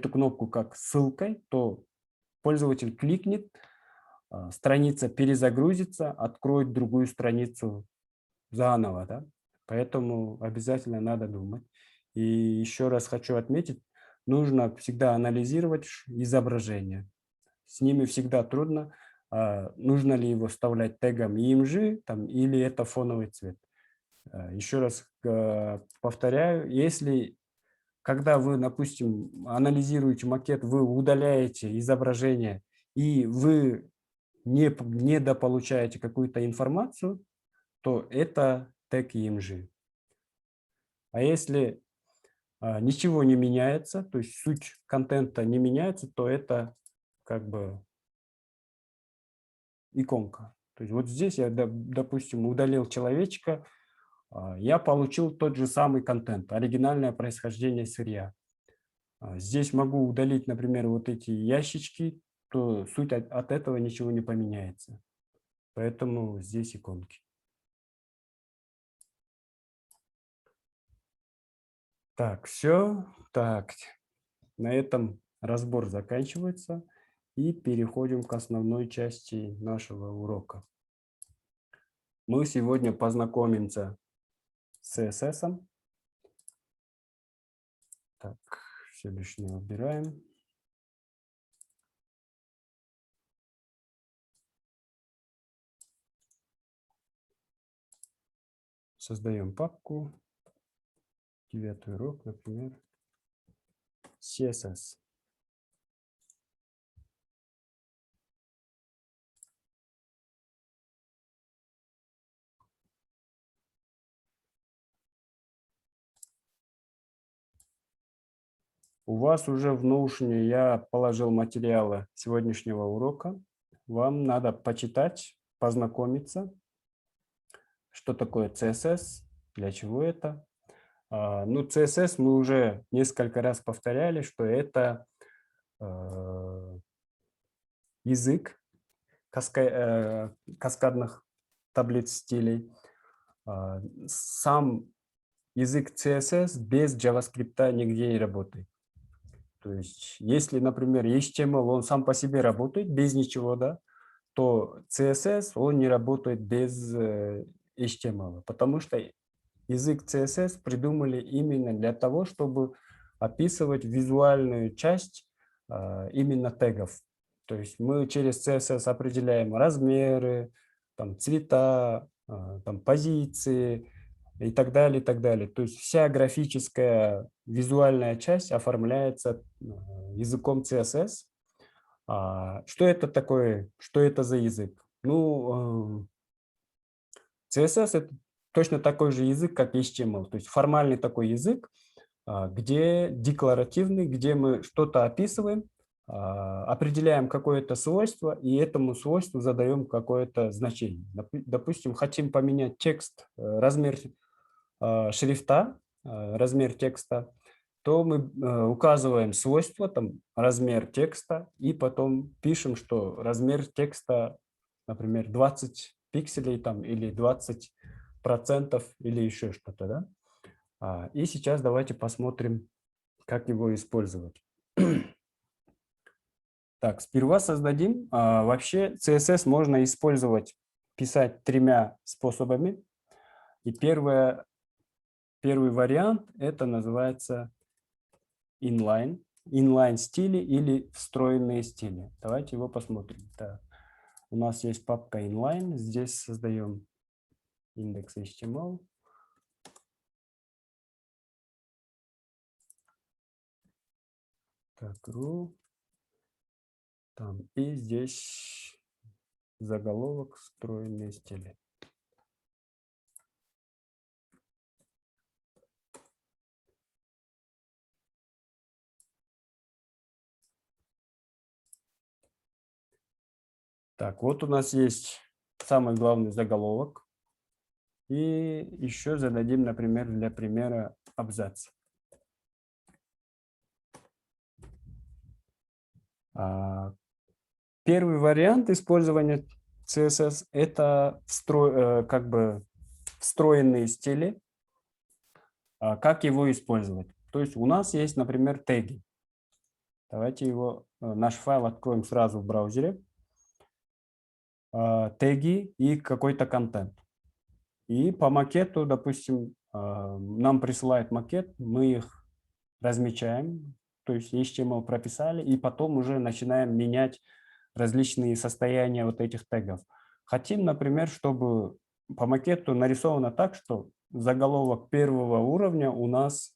S1: кнопку как ссылкой, то пользователь кликнет, страница перезагрузится, откроет другую страницу заново. Да? Поэтому обязательно надо думать. И еще раз хочу отметить, нужно всегда анализировать изображение. С ними всегда трудно. Нужно ли его вставлять тегом EMG там, или это фоновый цвет. Еще раз повторяю, если когда вы, допустим, анализируете макет, вы удаляете изображение, и вы недополучаете какую-то информацию, то это тег EMG. А если ничего не меняется, то есть суть контента не меняется, то это как бы иконка. То есть вот здесь я, допустим, удалил человечка, я получил тот же самый контент, оригинальное происхождение сырья. Здесь могу удалить, например, вот эти ящички, то суть от этого ничего не поменяется. Поэтому здесь иконки. Так, все. Так, на этом разбор заканчивается. И переходим к основной части нашего урока. Мы сегодня познакомимся с CSS. Так, все лишнее убираем. Создаем папку. 9 урок, например. CSS. У вас уже в Notion я положил материалы сегодняшнего урока. Вам надо почитать, познакомиться, что такое CSS, для чего это. Ну, CSS мы уже несколько раз повторяли, что это язык каскадных таблиц стилей. Сам язык CSS без JavaScript нигде не работает. То есть, если, например, HTML, он сам по себе работает без ничего, да, то CSS, он не работает без HTML, потому что язык CSS придумали именно для того, чтобы описывать визуальную часть именно тегов. То есть мы через CSS определяем размеры, там, цвета, там, позиции и так далее, и так далее. То есть вся графическая визуальная часть оформляется языком CSS. Что это такое? Что это за язык? Ну, CSS – это точно такой же язык, как HTML. То есть формальный такой язык, где декларативный, где мы что-то описываем, определяем какое-то свойство, и этому свойству задаем какое-то значение. Допустим, хотим поменять текст, размер шрифта, размер текста, то мы указываем свойство, там, размер текста, и потом пишем, что размер текста, например, 20 пикселей там, или 20% или еще что-то. Да? И сейчас давайте посмотрим, как его использовать. Так, сперва создадим. Вообще CSS можно использовать, писать 3 способами. И первый вариант – это называется inline. Inline стили или встроенные стили. Давайте его посмотрим. Так, у нас есть папка inline. Здесь создаем индекс HTML. Так, ru. Там, и здесь заголовок встроенные стили. Так, вот у нас есть самый главный заголовок. И еще зададим, например, для примера абзац. Первый вариант использования CSS – это как бы встроенные стили. Как его использовать? То есть у нас есть, например, теги. Давайте наш файл откроем сразу в браузере. Теги и какой-то контент. И по макету, допустим, нам присылают макет, мы их размечаем, то есть HTML прописали, и потом уже начинаем менять различные состояния вот этих тегов. Хотим, например, чтобы по макету нарисовано так, что заголовок первого уровня у нас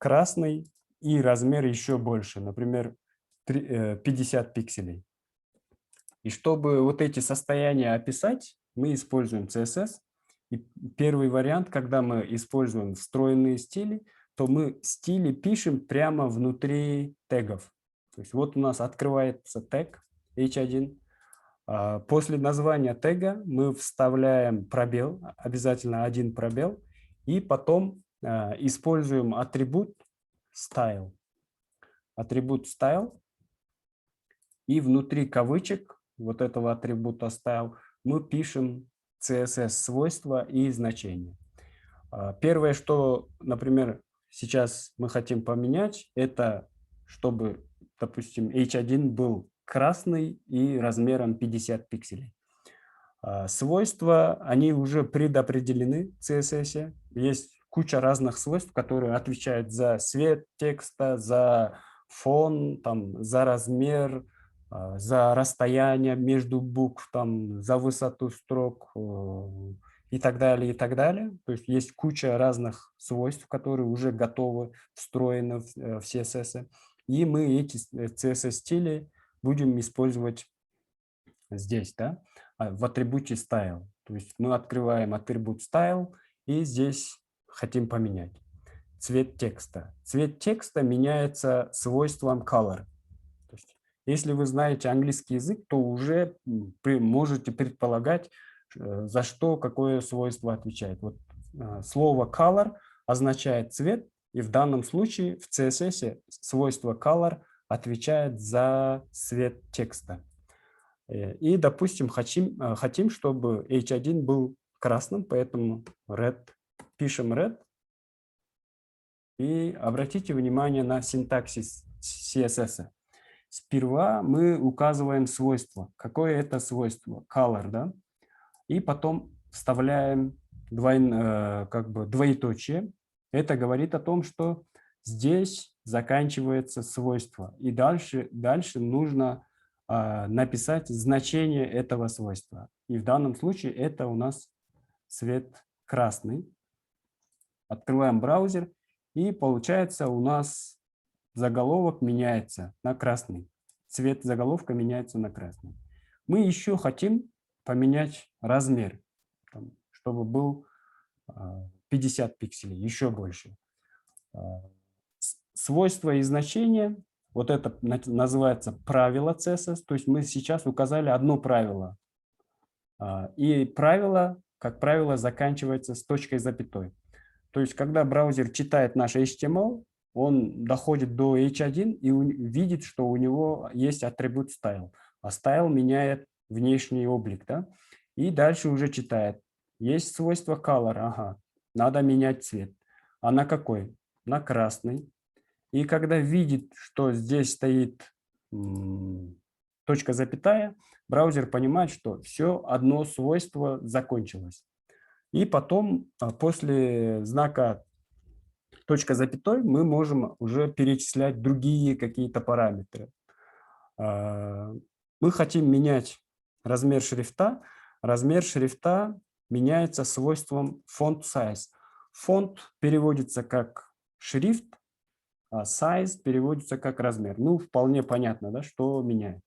S1: красный и размер еще больше, например, 50 пикселей. И чтобы вот эти состояния описать, мы используем CSS. И первый вариант, когда мы используем встроенные стили, то мы стили пишем прямо внутри тегов. То есть вот у нас открывается тег h1. После названия тега мы вставляем пробел, обязательно один пробел, и потом используем атрибут style. Атрибут style, и внутри кавычек вот этого атрибута style мы пишем CSS-свойства и значения. Первое, что, например, сейчас мы хотим поменять, это чтобы, допустим, h1 был красный и размером 50 пикселей. Свойства, они уже предопределены в CSS. Есть куча разных свойств, которые отвечают за цвет текста, за фон, там, за размер, за расстояние между букв, там, за высоту строк и так далее, и так далее. То есть есть куча разных свойств, которые уже готовы, встроены в CSS. И мы эти CSS-стили будем использовать здесь, да, в атрибуте style. То есть мы открываем атрибут style и здесь хотим поменять цвет текста. Цвет текста меняется свойством color. То есть, если вы знаете английский язык, то уже можете предполагать, за что какое свойство отвечает. Вот слово color означает цвет, и в данном случае в CSS свойство color отвечает за цвет текста. И, допустим, хотим, чтобы h1 был красным, поэтому red, пишем red. И обратите внимание на синтаксис CSS. Сперва мы указываем свойство. Какое это свойство? Color, да? И потом вставляем двоеточие. Это говорит о том, что здесь заканчивается свойство. И дальше нужно написать значение этого свойства. И в данном случае это у нас цвет красный. Открываем браузер, и получается у нас заголовок меняется на красный. Цвет заголовка меняется на красный. Мы еще хотим поменять размер, чтобы был 50 пикселей, еще больше. Свойства и значения, вот это называется правило CSS, то есть мы сейчас указали одно правило. И правило, как правило, заканчивается с точкой запятой. То есть когда браузер читает наш HTML, он доходит до h1 и видит, что у него есть атрибут style. А style меняет внешний облик. Да? И дальше уже читает. Есть свойство color. Ага, надо менять цвет. А на какой? На красный. И когда видит, что здесь стоит точка запятая, браузер понимает, что все, одно свойство закончилось. И потом, после знака точка запятой, мы можем уже перечислять другие какие-то параметры. Мы хотим менять размер шрифта. Размер шрифта меняется свойством font size. Font переводится как шрифт, а size переводится как размер. Ну, вполне понятно, да, что меняет.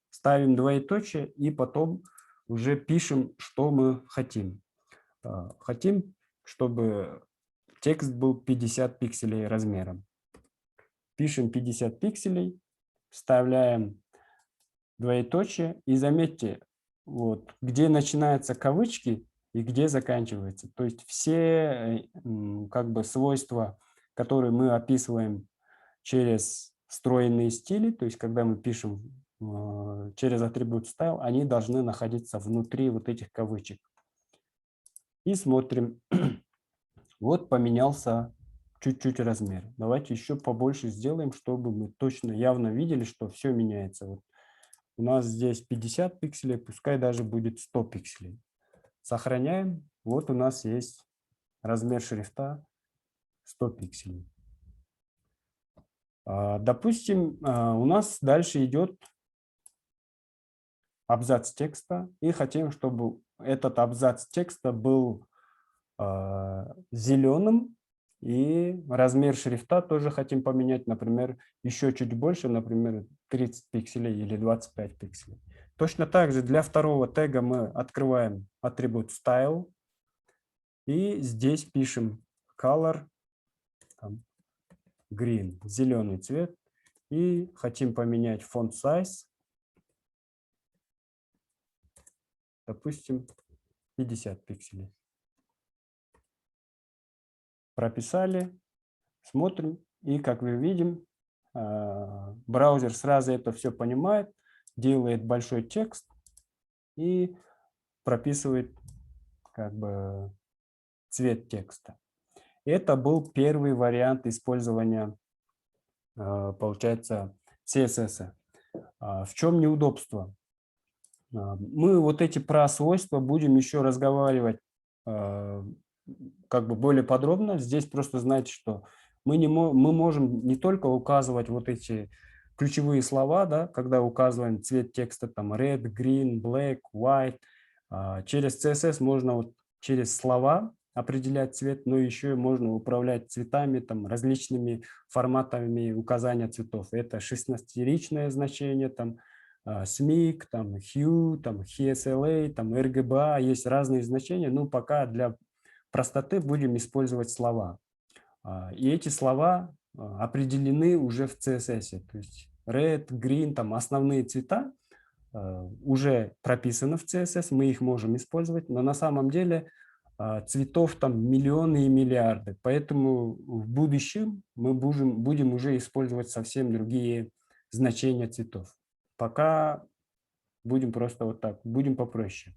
S1: Ставим двоеточие и потом уже пишем, что мы хотим. Хотим, чтобы текст был 50 пикселей размером. Пишем 50 пикселей, вставляем двоеточие. И заметьте, вот, где начинаются кавычки и где заканчивается. То есть все как бы свойства, которые мы описываем через встроенные стили, то есть когда мы пишем через атрибут style, они должны находиться внутри вот этих кавычек. И смотрим. Вот поменялся чуть-чуть размер. Давайте еще побольше сделаем, чтобы мы точно явно видели, что все меняется. Вот у нас здесь 50 пикселей, пускай даже будет 100 пикселей. Сохраняем. Вот у нас есть размер шрифта 100 пикселей. Допустим, у нас дальше идет абзац текста. И хотим, чтобы этот абзац текста был зеленым И размер шрифта тоже хотим поменять, например, еще чуть больше, например, 30 пикселей или 25 пикселей. Точно так же для второго тега мы открываем атрибут Style и здесь пишем Color, там, Green, зеленый цвет, и хотим поменять font size, допустим, 50 пикселей. Прописали, смотрим, и как мы видим, браузер сразу это все понимает, делает большой текст и прописывает как бы цвет текста. Это был первый вариант использования, получается, CSS. В чем неудобство? Мы вот эти про свойства будем еще разговаривать как бы более подробно. Здесь просто знайте, что мы можем не только указывать вот эти ключевые слова, да, когда указываем цвет текста, там red, green, black, white. Через CSS можно вот через слова определять цвет, но еще можно управлять цветами, там, различными форматами указания цветов. Это 16-ричное значение, там, SMIC, там, Hue, там, HSLA, там, RGBA, есть разные значения, но пока для простоты будем использовать слова. И эти слова определены уже в CSS, то есть red, green, там, основные цвета уже прописаны в CSS, мы их можем использовать, но на самом деле цветов там миллионы и миллиарды, поэтому в будущем мы будем уже использовать совсем другие значения цветов. Пока будем просто вот так, будем попроще.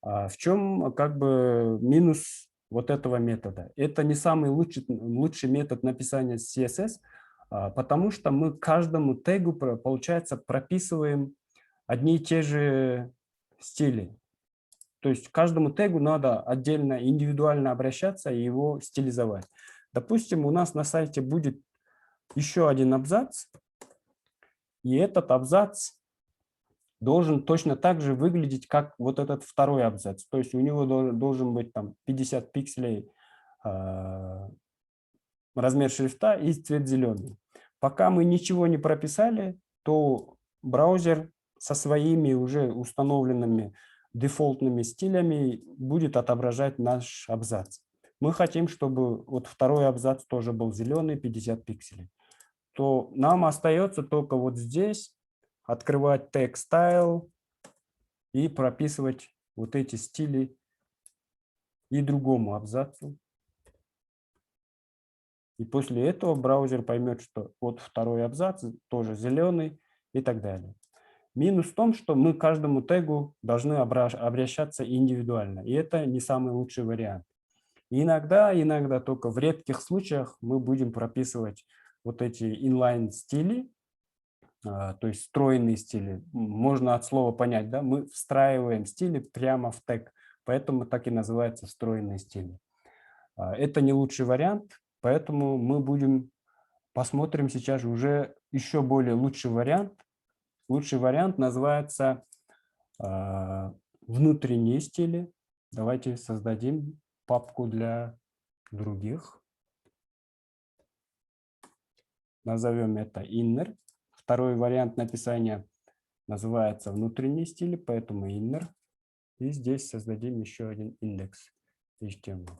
S1: В чем как бы минус вот этого метода? Это не самый лучший метод написания CSS, потому что мы каждому тегу, получается, прописываем одни и те же стили. То есть каждому тегу надо отдельно, индивидуально обращаться и его стилизовать. Допустим, у нас на сайте будет еще один абзац, и этот абзац должен точно так же выглядеть, как вот этот второй абзац. То есть у него должен быть там 50 пикселей размер шрифта и цвет зеленый. Пока мы ничего не прописали, то браузер со своими уже установленными дефолтными стилями будет отображать наш абзац. Мы хотим, чтобы вот второй абзац тоже был зеленый, 50 пикселей. То нам остается только вот здесь открывать тег Style и прописывать вот эти стили и другому абзацу. И после этого браузер поймет, что вот второй абзац тоже зеленый и так далее. Минус в том, что мы к каждому тегу должны обращаться индивидуально. И это не самый лучший вариант. Иногда только в редких случаях мы будем прописывать вот эти inline-стили, то есть встроенные стили. Можно от слова понять, да, мы встраиваем стили прямо в тег, поэтому так и называется встроенные стили. Это не лучший вариант, поэтому мы посмотрим сейчас уже еще более лучший вариант. Лучший вариант называется внутренние стили. Давайте создадим папку для других. Назовем это inner. Второй вариант написания называется внутренние стили, поэтому inner. И здесь создадим еще один индекс HTML.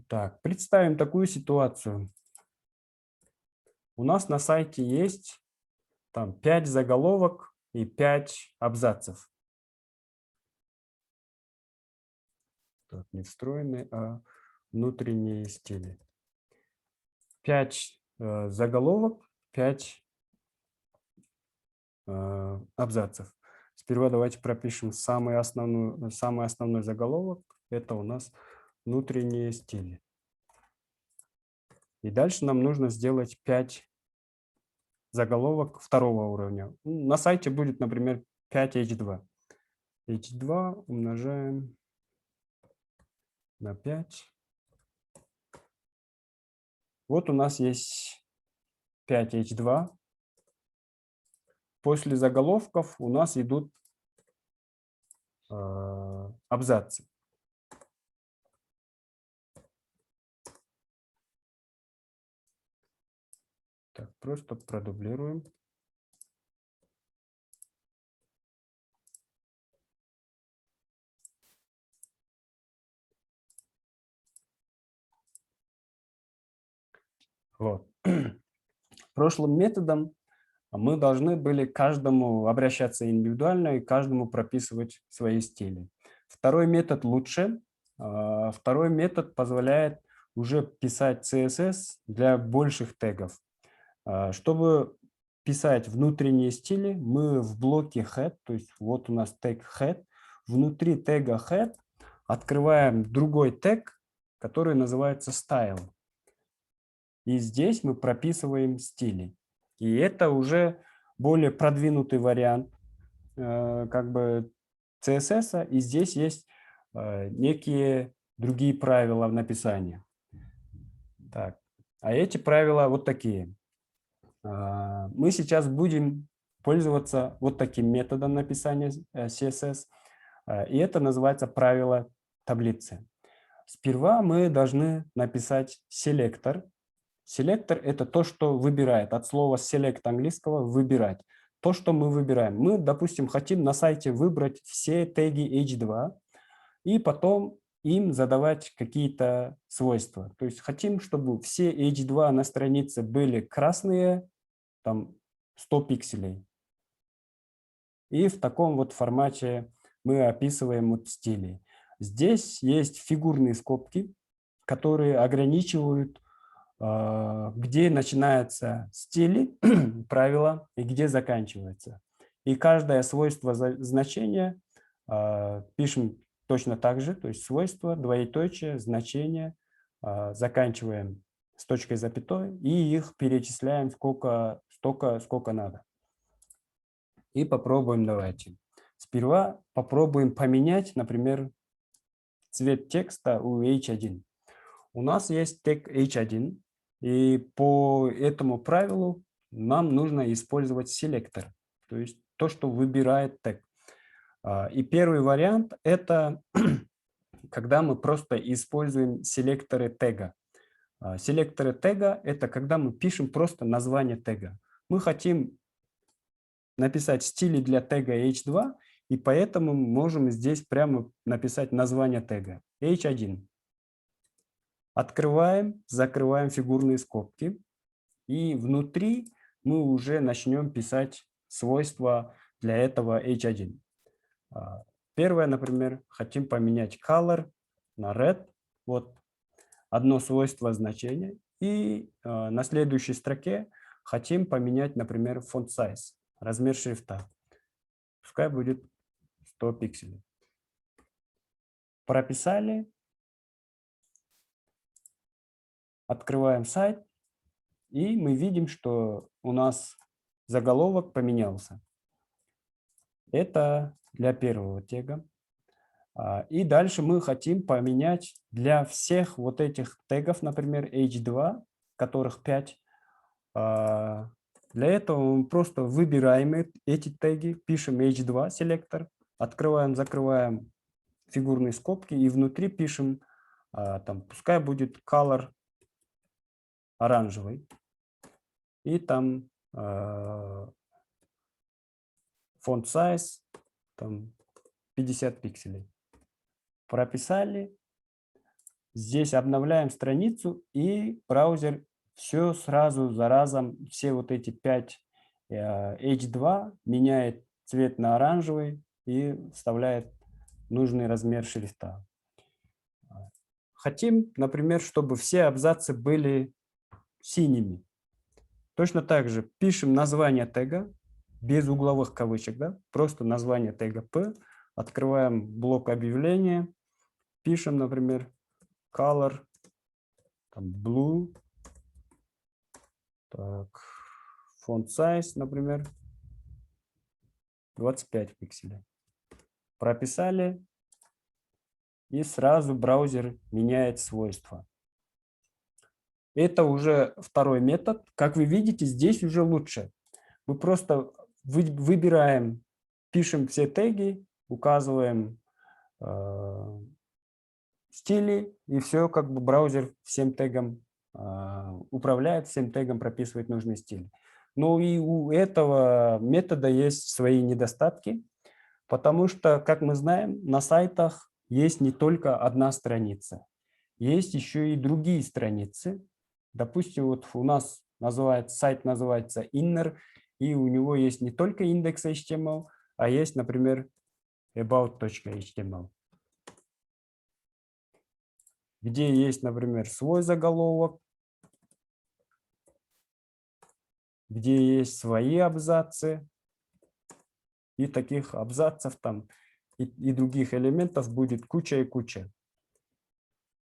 S1: Так, представим такую ситуацию. У нас на сайте есть там 5 заголовок и 5 абзацев. Так, не встроенные, а внутренние стили. 5 заголовок, 5 абзацев. Сперва давайте пропишем самый основной заголовок. Это у нас внутренние стили. И дальше нам нужно сделать 5 заголовок второго уровня. На сайте будет, например, 5h2. h2 умножаем на 5. Вот у нас есть 5h2. После заголовков у нас идут абзацы. Так, просто продублируем. Вот. Прошлым методом мы должны были каждому обращаться индивидуально и каждому прописывать свои стили. Второй метод лучше. Второй метод позволяет уже писать CSS для больших тегов. Чтобы писать внутренние стили, мы в блоке head, то есть вот у нас тег head, внутри тега head открываем другой тег, который называется style. И здесь мы прописываем стили. И это уже более продвинутый вариант как бы CSS, и здесь есть некие другие правила в написании. Так. А эти правила вот такие. Мы сейчас будем пользоваться вот таким методом написания CSS, и это называется правило таблицы. Сперва мы должны написать селектор. Селектор – это то, что выбирает. От слова select английского – выбирать. То, что мы выбираем. Мы, допустим, хотим на сайте выбрать все теги H2 и потом им задавать какие-то свойства. То есть хотим, чтобы все H2 на странице были красные, там 100 пикселей. И в таком вот формате мы описываем вот стили. Здесь есть фигурные скобки, которые ограничивают, где начинаются стили, правила, и где заканчивается. И каждое свойство значения пишем точно так же, то есть свойство, двоеточие, значение, заканчиваем с точкой запятой и их перечисляем столько, сколько надо. И попробуем давайте. Сперва попробуем поменять, например, цвет текста у H1. У нас есть тег H1, и по этому правилу нам нужно использовать селектор, то есть то, что выбирает тег. И первый вариант – это когда мы просто используем селекторы тега. Селекторы тега – это когда мы пишем просто название тега. Мы хотим написать стили для тега H2, и поэтому можем здесь прямо написать название тега H1. Открываем, закрываем фигурные скобки, и внутри мы уже начнем писать свойства для этого H1. Первое, например, хотим поменять color на red. Вот одно свойство значения. И на следующей строке хотим поменять, например, font size, размер шрифта. Пускай будет 100 пикселей. Прописали. Открываем сайт. И мы видим, что у нас заголовок поменялся. Это для первого тега. И дальше мы хотим поменять для всех вот этих тегов, например, H2, которых 5. Для этого мы просто выбираем эти теги, пишем H2 селектор, открываем, закрываем фигурные скобки и внутри пишем, там, пускай будет color оранжевый. И там font size там 50 пикселей. Прописали. Здесь обновляем страницу, и браузер все сразу за разом, все вот эти 5 H2 меняет цвет на оранжевый и вставляет нужный размер шрифта. Хотим, например, чтобы все абзацы были синими. Точно так же пишем название тега, без угловых кавычек, да? Просто название тега P, открываем блок объявления, пишем, например, color, там, blue, так, font size, например, 25 пикселей. Прописали, и сразу браузер меняет свойства. Это уже второй метод. Как вы видите, здесь уже лучше. Мы просто выбираем, пишем все теги, указываем стили, и все, как бы браузер всем тегом управляет, всем тегом прописывает нужный стиль. Но и у этого метода есть свои недостатки, потому что, как мы знаем, на сайтах есть не только одна страница, есть еще и другие страницы. Допустим, вот у нас сайт называется Inner, и у него есть не только index.html, а есть, например, about.html, где есть, например, свой заголовок, где есть свои абзацы, и таких абзацев там и других элементов будет куча и куча.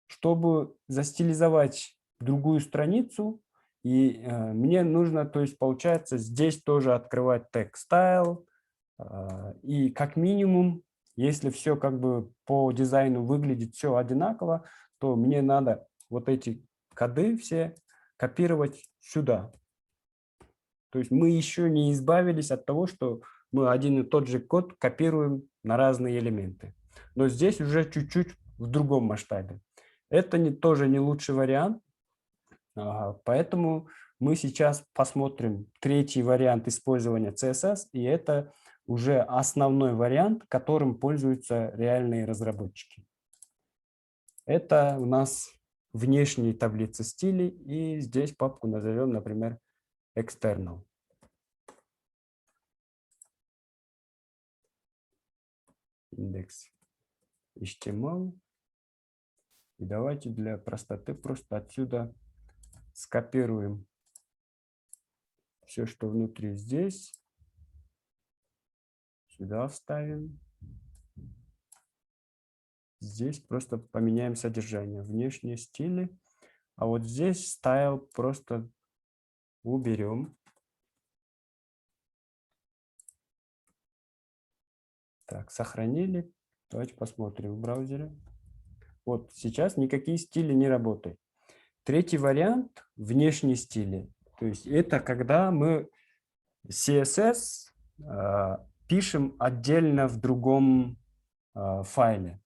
S1: Чтобы застилизовать другую страницу, мне нужно, то есть получается, здесь тоже открывать тег style, и как минимум, если все как бы по дизайну выглядит все одинаково, то мне надо вот эти коды все копировать сюда. То есть мы еще не избавились от того, что мы один и тот же код копируем на разные элементы. Но здесь уже чуть-чуть в другом масштабе. Это тоже не лучший вариант, поэтому мы сейчас посмотрим третий вариант использования CSS, и это уже основной вариант, которым пользуются реальные разработчики. Это у нас внешние таблицы стилей, и здесь папку назовем, например, external. Индекс HTML. И давайте для простоты просто отсюда скопируем все, что внутри здесь. Сюда вставим. Здесь просто поменяем содержание. Внешние стили. А вот здесь style просто уберем. Так, сохранили. Давайте посмотрим в браузере. Вот сейчас никакие стили не работают. Третий вариант – внешние стили. То есть это когда мы CSS пишем отдельно в другом файле.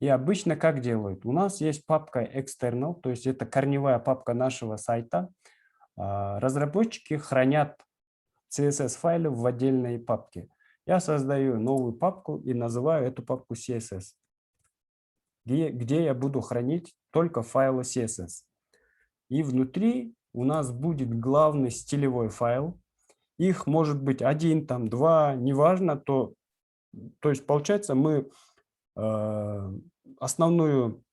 S1: И обычно как делают? У нас есть папка external, то есть это корневая папка нашего сайта. Разработчики хранят CSS-файлы в отдельной папке. Я создаю новую папку и называю эту папку CSS, где я буду хранить только файлы CSS. И внутри у нас будет главный стилевой файл. Их может быть один, там, два, неважно. То есть получается мы основную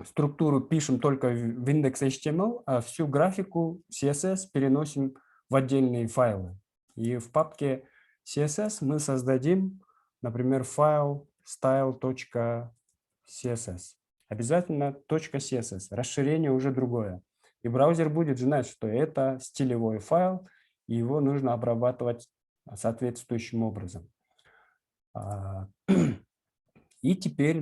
S1: структуру пишем только в index.html, а всю графику CSS переносим в отдельные файлы. И в папке CSS мы создадим, например, файл style.css. Обязательно .css. Расширение уже другое. И браузер будет знать, что это стилевой файл, и его нужно обрабатывать соответствующим образом. И теперь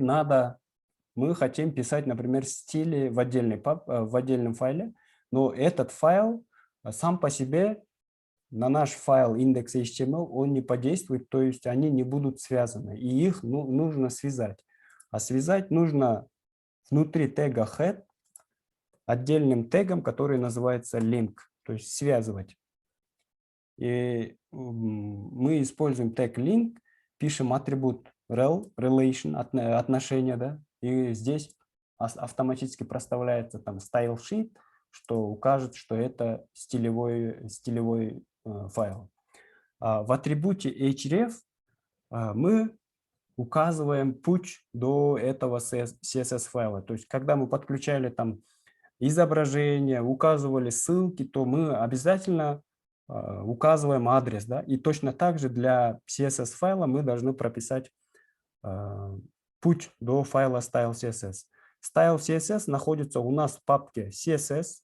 S1: мы хотим писать, например, стили в отдельном файле, но этот файл сам по себе на наш файл index.html он не подействует, то есть они не будут связаны, и их нужно связать. А связать нужно внутри тега head отдельным тегом, который называется link, то есть связывать. И мы используем тег link, пишем атрибут rel, relation, отношения, да, и здесь автоматически проставляется там style sheet, что укажет, что это стилевой файл. В атрибуте href мы указываем путь до этого CSS файла. То есть, когда мы подключали там изображения, указывали ссылки, то мы обязательно указываем адрес, да, и точно так же для CSS файла мы должны прописать путь до файла style.css. Style.css находится у нас в папке CSS,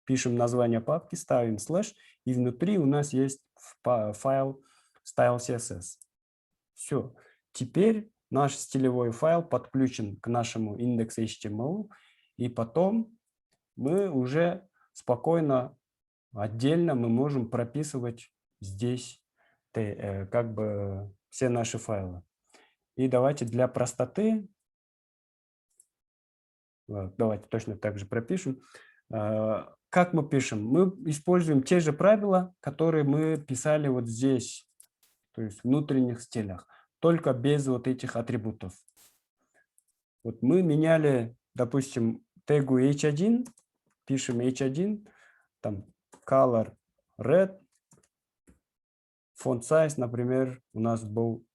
S1: пишем название папки, ставим слэш, и внутри у нас есть файл style.css. Все. Теперь наш стилевой файл подключен к нашему index.html, и потом мы уже спокойно отдельно мы можем прописывать здесь как бы все наши файлы. И давайте для простоты, давайте точно так же пропишем. Как мы пишем? Мы используем те же правила, которые мы писали вот здесь, то есть в внутренних стилях, только без вот этих атрибутов. Вот мы меняли, допустим, тегу h1, пишем h1, там color red, font size, например, у нас был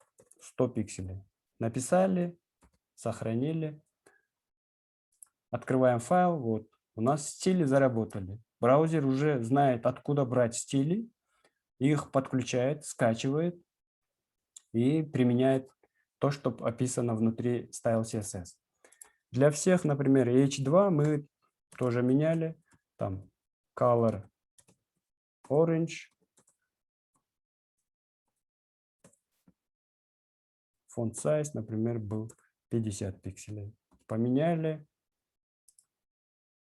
S1: 100 пикселей. Написали, сохранили, открываем файл, вот, у нас стили заработали. Браузер уже знает, откуда брать стили, их подключает, скачивает и применяет то, что описано внутри Style CSS. Для всех, например, H2 мы тоже меняли. Там color orange, font size, например, был 50 пикселей. Поменяли.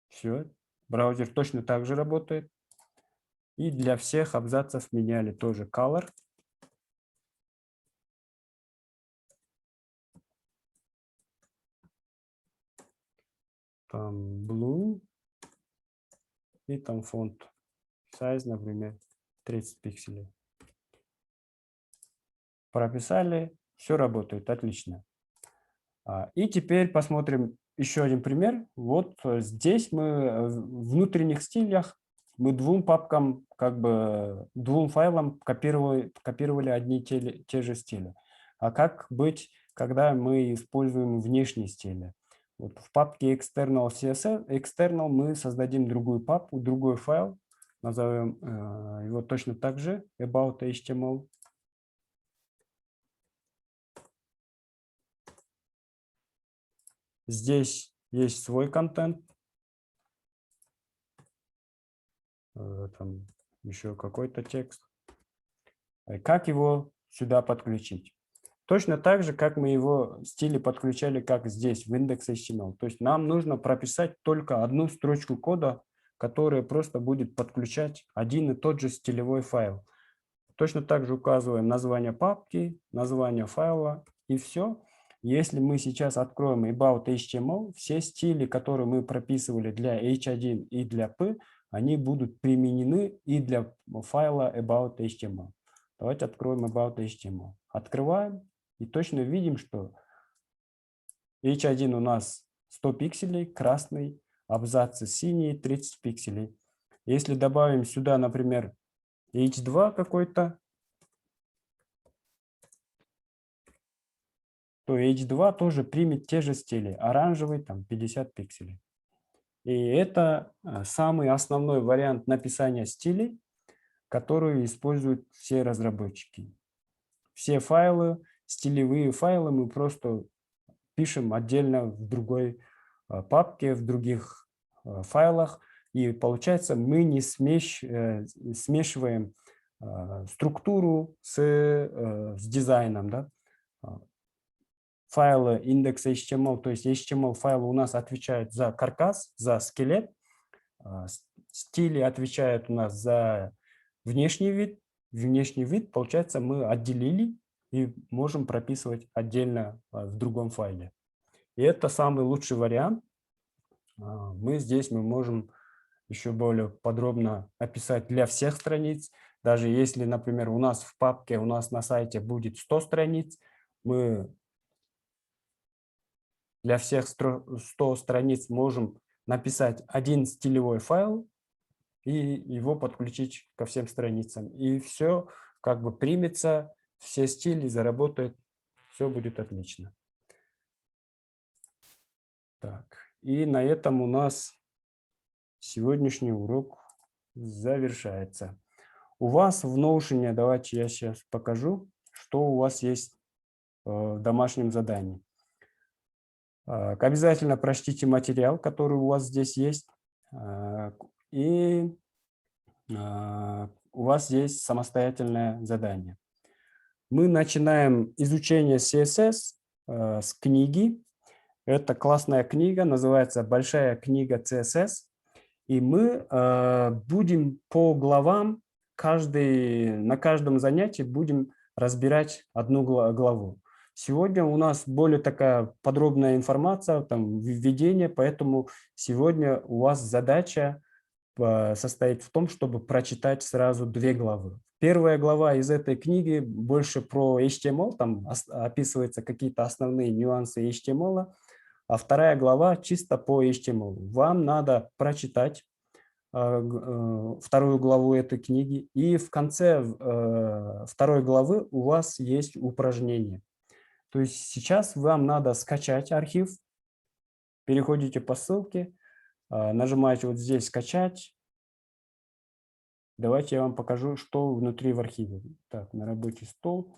S1: Все. Браузер точно так же работает. И для всех абзацев меняли тоже color. Там blue. И там font size, например, 30 пикселей. Прописали. Все работает. Отлично. И теперь посмотрим еще один пример. Вот здесь мы в внутренних стилях мы двум папкам, как бы двум файлам копировали одни и те же стили. А как быть, когда мы используем внешние стили? Вот в папке external CSS, external мы создадим другую папку, другой файл, назовем его точно так же, about HTML. Здесь есть свой контент. Там еще какой-то текст. Как его сюда подключить? Точно так же, как мы его стили подключали, как здесь, в index.html. То есть нам нужно прописать только одну строчку кода, которая просто будет подключать один и тот же стилевой файл. Точно так же указываем название папки, название файла и все. Если мы сейчас откроем About HTML, все стили, которые мы прописывали для H1 и для P, они будут применены и для файла About HTML. Давайте откроем About HTML. Открываем и точно видим, что H1 у нас 100 пикселей, красный, абзацы синие, 30 пикселей. Если добавим сюда, например, H2 какой-то, то H2 тоже примет те же стили. Оранжевый, там 50 пикселей. И это самый основной вариант написания стилей, который используют все разработчики. Все файлы, стилевые файлы мы просто пишем отдельно в другой папке, в других файлах. И получается, мы не смешиваем структуру с дизайном. Да? Файлы index.html, то есть HTML файлы у нас отвечают за каркас, за скелет. Стили отвечают у нас за внешний вид. Внешний вид, получается, мы отделили и можем прописывать отдельно в другом файле. И это самый лучший вариант. Мы можем еще более подробно описать для всех страниц. Даже если, например, у нас в папке, у нас на сайте будет 100 страниц, мы для всех 100 страниц можем написать один стилевой файл и его подключить ко всем страницам. И все как бы примется, все стили заработают, все будет отлично. Так, и на этом у нас сегодняшний урок завершается. У вас в Notion, давайте я сейчас покажу, что у вас есть в домашнем задании. Обязательно прочтите материал, который у вас здесь есть. И у вас есть самостоятельное задание. Мы начинаем изучение CSS с книги. Это классная книга, называется «Большая книга CSS». И мы будем по главам, на каждом занятии будем разбирать одну главу. Сегодня у нас более такая подробная информация, там, введение, поэтому сегодня у вас задача состоит в том, чтобы прочитать сразу 2 главы. Первая глава из этой книги больше про HTML, там описываются какие-то основные нюансы HTML, а вторая глава чисто по HTML. Вам надо прочитать вторую главу этой книги, и в конце второй главы у вас есть упражнение. То есть сейчас вам надо скачать архив, переходите по ссылке, нажимаете вот здесь «Скачать». Давайте я вам покажу, что внутри в архиве. Так, на рабочий стол.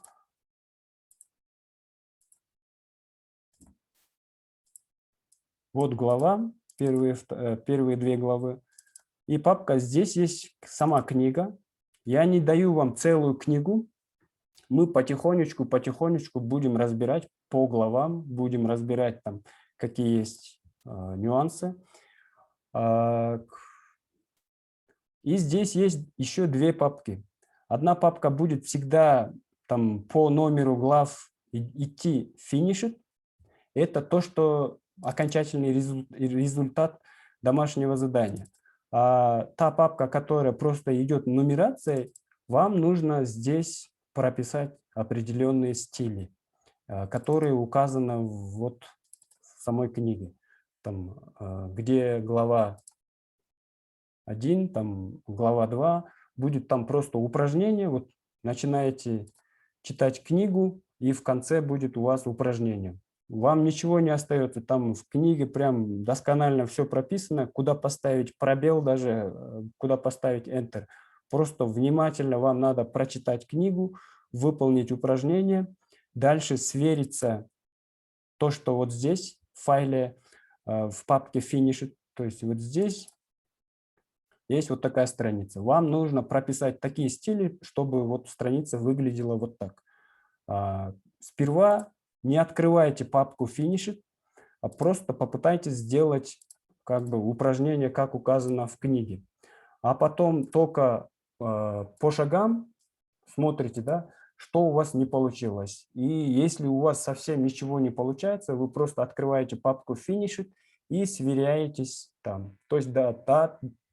S1: Вот глава, первые 2 главы. И папка, здесь есть сама книга. Я не даю вам целую книгу. Мы потихонечку будем разбирать по главам, будем разбирать там, какие есть нюансы. И здесь есть еще 2 папки. Одна папка будет всегда там по номеру глав идти финишит. Это то, что окончательный результат домашнего задания. А та папка, которая просто идет нумерацией, вам нужно здесь прописать определенные стили, которые указаны вот в самой книге. Там, где глава 1, там глава 2, будет там просто упражнение. Вот начинаете читать книгу, и в конце будет у вас упражнение. Вам ничего не остается, там в книге прям досконально все прописано, куда поставить пробел даже, куда поставить Enter. Просто внимательно вам надо прочитать книгу, выполнить упражнение, дальше свериться то, что вот здесь в файле, в папке Finish, то есть вот здесь есть вот такая страница. Вам нужно прописать такие стили, чтобы вот страница выглядела вот так. Сперва не открывайте папку Finish, а просто попытайтесь сделать как бы упражнение, как указано в книге. А потом только по шагам смотрите, да, что у вас не получилось. И если у вас совсем ничего не получается, вы просто открываете папку Finish и сверяетесь там. То есть да,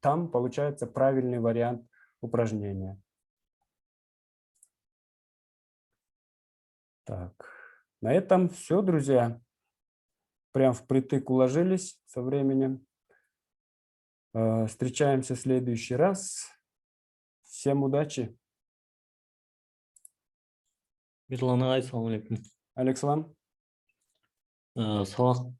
S1: там получается правильный вариант упражнения. Так, на этом все, друзья. Прям впритык уложились со временем. Встречаемся в следующий раз. Всем удачи.
S2: Мирлан ағай, ассалаумағалейкум.
S1: Александр.
S2: Сабақ